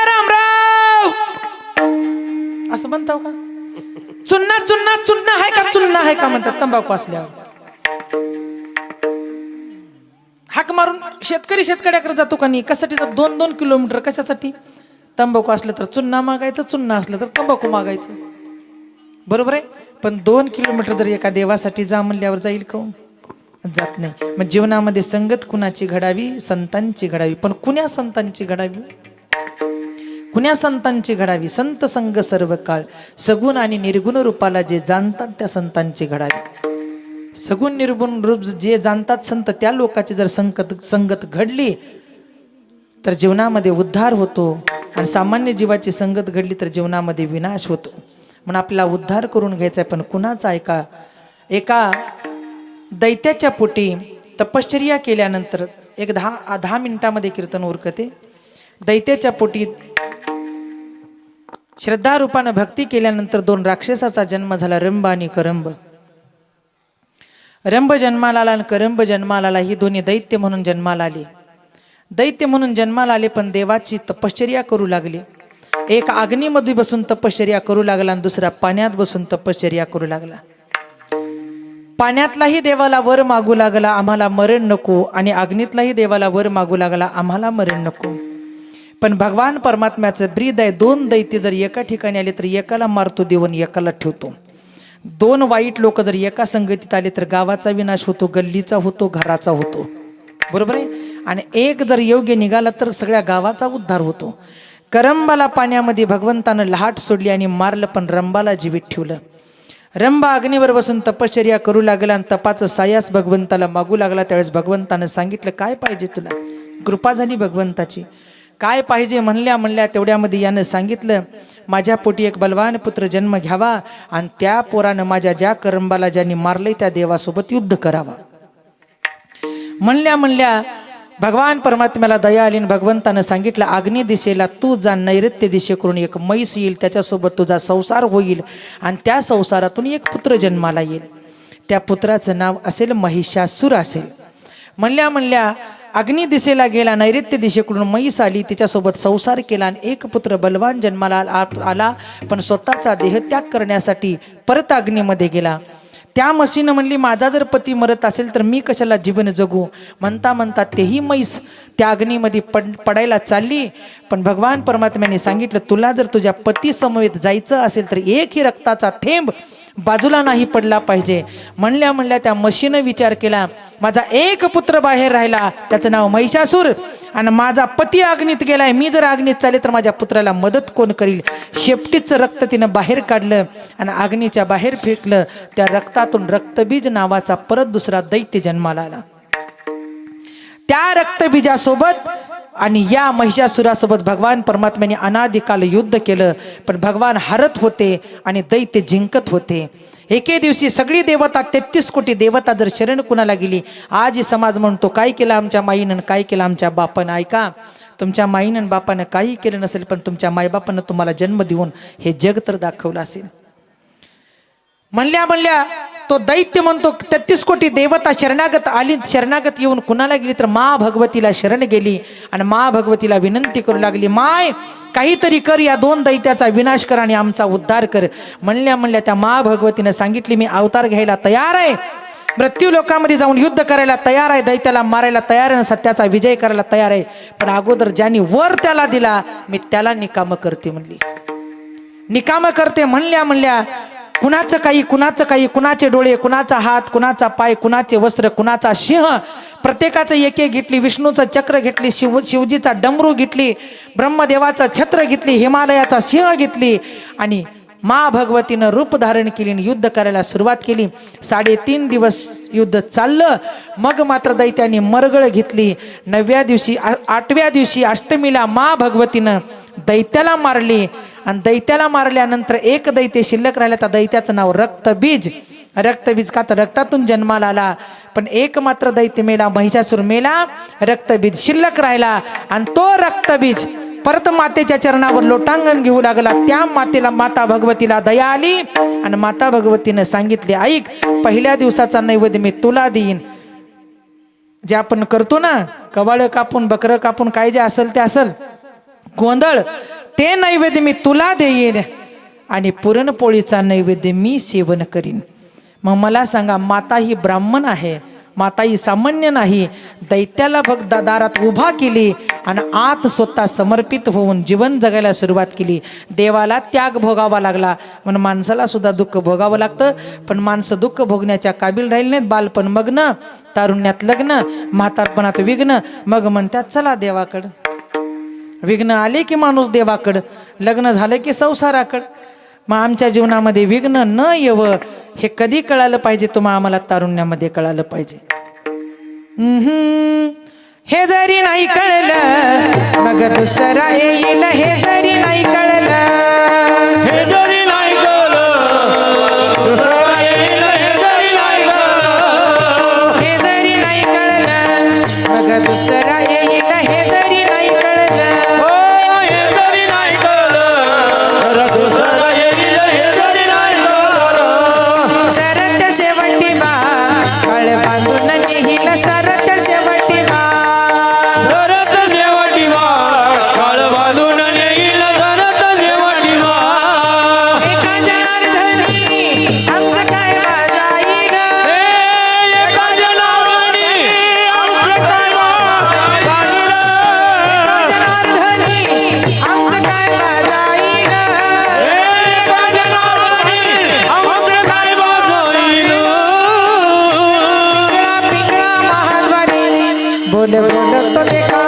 रामराव असं म्हणताव का? चुन्ना चुन्ना चुन्ना आहे का, चुन्ना आहे का म्हणतात तंबाखू असल्यावर. हाक मारून शेतकरी शेतकऱ्याकडे जातो का नाही? कशासाठी? 2-2 किलोमीटर कशासाठी? तंबाखू असलं तर चुन्ना मागायचं, चुन्ना असलं तर तंबाखू मागायचं. बरोबर आहे. पण 2 किलोमीटर जर एका देवासाठी जा म्हणल्यावर जाईल का? जात नाही. मग जीवनामध्ये संगत कुणाची घडावी? संतांची घडावी. पण कुण्या संतांची घडावी? कुण्या संतांची घडावी? संत संग सर्व काळ, सगुण आणि निर्गुण रूपाला जे जाणतात त्या संतांची घडावी. सगुण निर्गुण रूप जे जाणतात संत, त्या लोकांची जर संगत घडली तर जीवनामध्ये उद्धार होतो, आणि सामान्य जीवाची संगत घडली तर जीवनामध्ये विनाश होतो. म्हणून आपल्याला उद्धार करून घ्यायचा आहे. पण कुणाचा? ऐका, एका दैत्याच्या पोटी तपश्चर्या केल्यानंतर, एक 10 मिनिटामध्ये कीर्तन उरकते. दैत्याच्या पोटी श्रद्धारूपानं भक्ती केल्यानंतर 2 राक्षसाचा जन्म झाला, रंभ आणि करंब. रंभ जन्माला आला आणि करंब जन्माला आला. ही दोन्ही दैत्य म्हणून जन्माला आले. दैत्य म्हणून जन्माला आले, पण देवाची तपश्चर्या करू लागले. एक अग्नीमध्ये बसून तपश्चर्या करू लागला, आणि दुसरा पाण्यात बसून तपश्चर्या करू लागला. पाण्यातलाही देवाला वर मागू लागला, आम्हाला मरण नको, आणि अग्नीतलाही देवाला वर मागू लागला, आम्हाला मरण नको. पण भगवान परमात्म्याचं ब्रीद आहे. 2 दैत्य जर एका ठिकाणी आले तर एकाला मारतो देव आणि एकाला ठेवतो. 2 वाईट लोक जर एका संगतीत आले तर गावाचा विनाश होतो, गल्लीचा होतो, घराचा होतो. बरोबर आहे. आणि एक जर योग्य निघाला तर सगळ्या गावाचा उद्धार होतो. करंबाला पाण्यामध्ये भगवंतानं लहाट सोडली आणि मारलं, पण रंबाला जीवित ठेवलं. रंभ अग्नीवर बसून तपश्चर्या करू लागला, आणि तपाचं सायास भगवंताला मागू लागला. त्यावेळेस भगवंतानं सांगितलं, काय पाहिजे तुला? कृपा झाली भगवंताची. काय पाहिजे म्हणल्या तेवढ्यामध्ये यानं सांगितलं, माझ्या पोटी एक बलवान पुत्र जन्म घ्यावा, आणि त्या पोरानं माझ्या ज्या करंबाला ज्यांनी मारलंय त्या देवासोबत युद्ध करावा. म्हणल्या भगवान परमात्म्याला दया आली. भगवंतानं सांगितलं, अग्नी दिशेला तू जा, नैऋत्य दिशेकडून एक म्हैस येईल, त्याच्यासोबत तुझा संसार होईल, आणि त्या संसारातून एक पुत्र जन्माला येईल. त्या पुत्राचं नाव असेल महिषासूर असेल. म्हणल्या अग्नी दिशेला गेला, नैऋत्य दिशेकडून म्हैस आली, तिच्यासोबत संसार केला, आणि एक पुत्र बलवान जन्माला आला. पण स्वतःचा देहत्याग करण्यासाठी परत अग्नीमध्ये गेला. त्या म्हशीनं म्हणली, माझा जर पती मरत असेल तर मी कशाला जीवन जगू? म्हणता तेही म्हैस त्या अग्नीमध्ये पडायला चालली. पण भगवान परमात्म्याने सांगितलं, तुला जर तुझ्या पती समवेत जायचं असेल तर एकही रक्ताचा थेंब बाजूला नाही पडला पाहिजे. म्हणल्या त्या म्हशीनं विचार केला, माझा एक पुत्र बाहेर राहिला, त्याचं नाव महिषासूर, आणि माझा पती अग्नीत गेलाय, मी जर अग्नीत चाले तर माझ्या पुत्राला मदत कोण करील? शेपटीचं रक्त तिनं बाहेर काढलं आणि अग्नीच्या बाहेर फेकलं. त्या रक्तातून रक्तबीज नावाचा परत दुसरा दैत्य जन्माला आला. त्या रक्तबीजासोबत आणि या महिषासुरासोबत भगवान परमात्म्याने अनादिकाल युद्ध केलं. पण भगवान हरत होते आणि दैत्य जिंकत होते. एके दिवशी सगळी देवता 33 कोटी देवता जर शरण कुणाला गेली, आज समाज म्हणतो काय केलं आमच्या माईनं, काय केलं आमच्या बापानं. ऐका, तुमच्या माईनं बापानं काही केलं नसेल, पण तुमच्या मायबापानं तुम्हाला जन्म देऊन हे जग तर दाखवलं असेल. म्हणल्या तो दैत्य म्हणतो 33 कोटी देवता शरणागत आली. शरणागत येऊन कुणाला गेली तर मा भगवतीला शरण गेली आणि मा भगवतीला विनंती करू लागली, माय काहीतरी कर, या 2 दैत्याचा विनाश कर आणि आमचा उद्धार कर. म्हणल्या त्या मा भगवतीने सांगितले, मी अवतार घ्यायला तयार आहे, मृत्यू लोकांमध्ये जाऊन युद्ध करायला तयार आहे, दैत्याला मारायला तयार आहे, सत्याचा विजय करायला तयार आहे, पण अगोदर ज्यांनी वर त्याला दिला मी त्याला निकाम करते म्हणली. निकाम करते म्हणल्या कुणाचं काही, कुणाचे डोळे, कुणाचा हात, कुणाचा पाय, कुणाचे वस्त्र, कुणाचा सिंह, प्रत्येकाचं एक घेतली. विष्णूचं चक्र घेतली, शिवजीचा डमरू घेतली, ब्रह्मदेवाचं छत्र घेतली, हिमालयाचा सिंह घेतली आणि मा भगवतीनं रूप धारण केली आणि युद्ध करायला सुरुवात केली. 3.5 दिवस युद्ध चाललं. मग मात्र दैत्याने मरगळ घेतली. 9व्या दिवशी 8व्या दिवशी अष्टमीला मा भगवतीनं दैत्याला मारली आणि दैत्याला मारल्यानंतर एक दैत्य शिल्लक राहिला. त्या दैत्याचं नाव रक्तबीज. रक्तबीज का तर रक्तातून जन्माला आला. पण एक मात्र दैत्य मेला, महिषासुर मेला, रक्तबीज शिल्लक राहिला. आणि तो रक्तबीज परत मातेच्या चरणावर लोटांगण घेऊ लागला. त्या मातेला माता भगवतीला दया आली आणि माता भगवतीनं सांगितले, ऐक, पहिल्या दिवसाचा नैवेद्य मी तुला देईन. जे आपण करतो ना, कवाळ कापून, बकरं कापून, काय जे असेल ते असेल, गोंधळ, ते नैवेद्य मी तुला देईन आणि पुरणपोळीचा नैवेद्य मी सेवन करीन. मग मला सांगा, माता ही ब्राह्मण आहे, माता ही सामान्य नाही. दैत्याला भक्त दारात उभा केली आणि आत स्वतः समर्पित होऊन जीवन जगायला सुरुवात केली. देवाला त्याग भोगावा लागला. म्हणून माणसाला सुद्धा दुःख भोगावं लागतं. पण माणसं दुःख भोगण्याच्या काबिल राहिले नाहीत. बालपण मग्न, तारुण्यात लग्न, म्हातारपणात विघ्न. मग म्हणतात चला देवाकडं. विघ्न आले की माणूस देवाकडं, लग्न झालं की संसाराकडं. मग आमच्या जीवनामध्ये विघ्न न येवं हे कधी कळालं पाहिजे? तुम्हाला आम्हाला तारुण्यामध्ये कळालं पाहिजे. हे जरी नाही कळलं मग दुसरा येईल. हे जरी नाही कळलं, हे जरी नाही कळलं दुसरा येईल. हे जरी नाही कळलं, हे जरी नाही कळलं मग दुसरा येईल. हे जरी नाही कळलं, हो, हे जरी नाही कळलं तर दुसरा येईल. हे जरी नाही कळलं, सरत शेवटी बा कळ बांधून नेईल. सरत शेवटी बा, सरत शेवटी वाट काळ बांधून नेईल. सरत शेवटी वाट, एका जनार्दनी आमचं काय बाजाई ग. एका जनार्दनी आमचं काय बाजाई ग. जनार्दनी आमचं काय बाजाई ग. एका जनार्दनी आमचं काय बाजाई ग. पिंगळा महाद्वारी बोल बोल तो देखा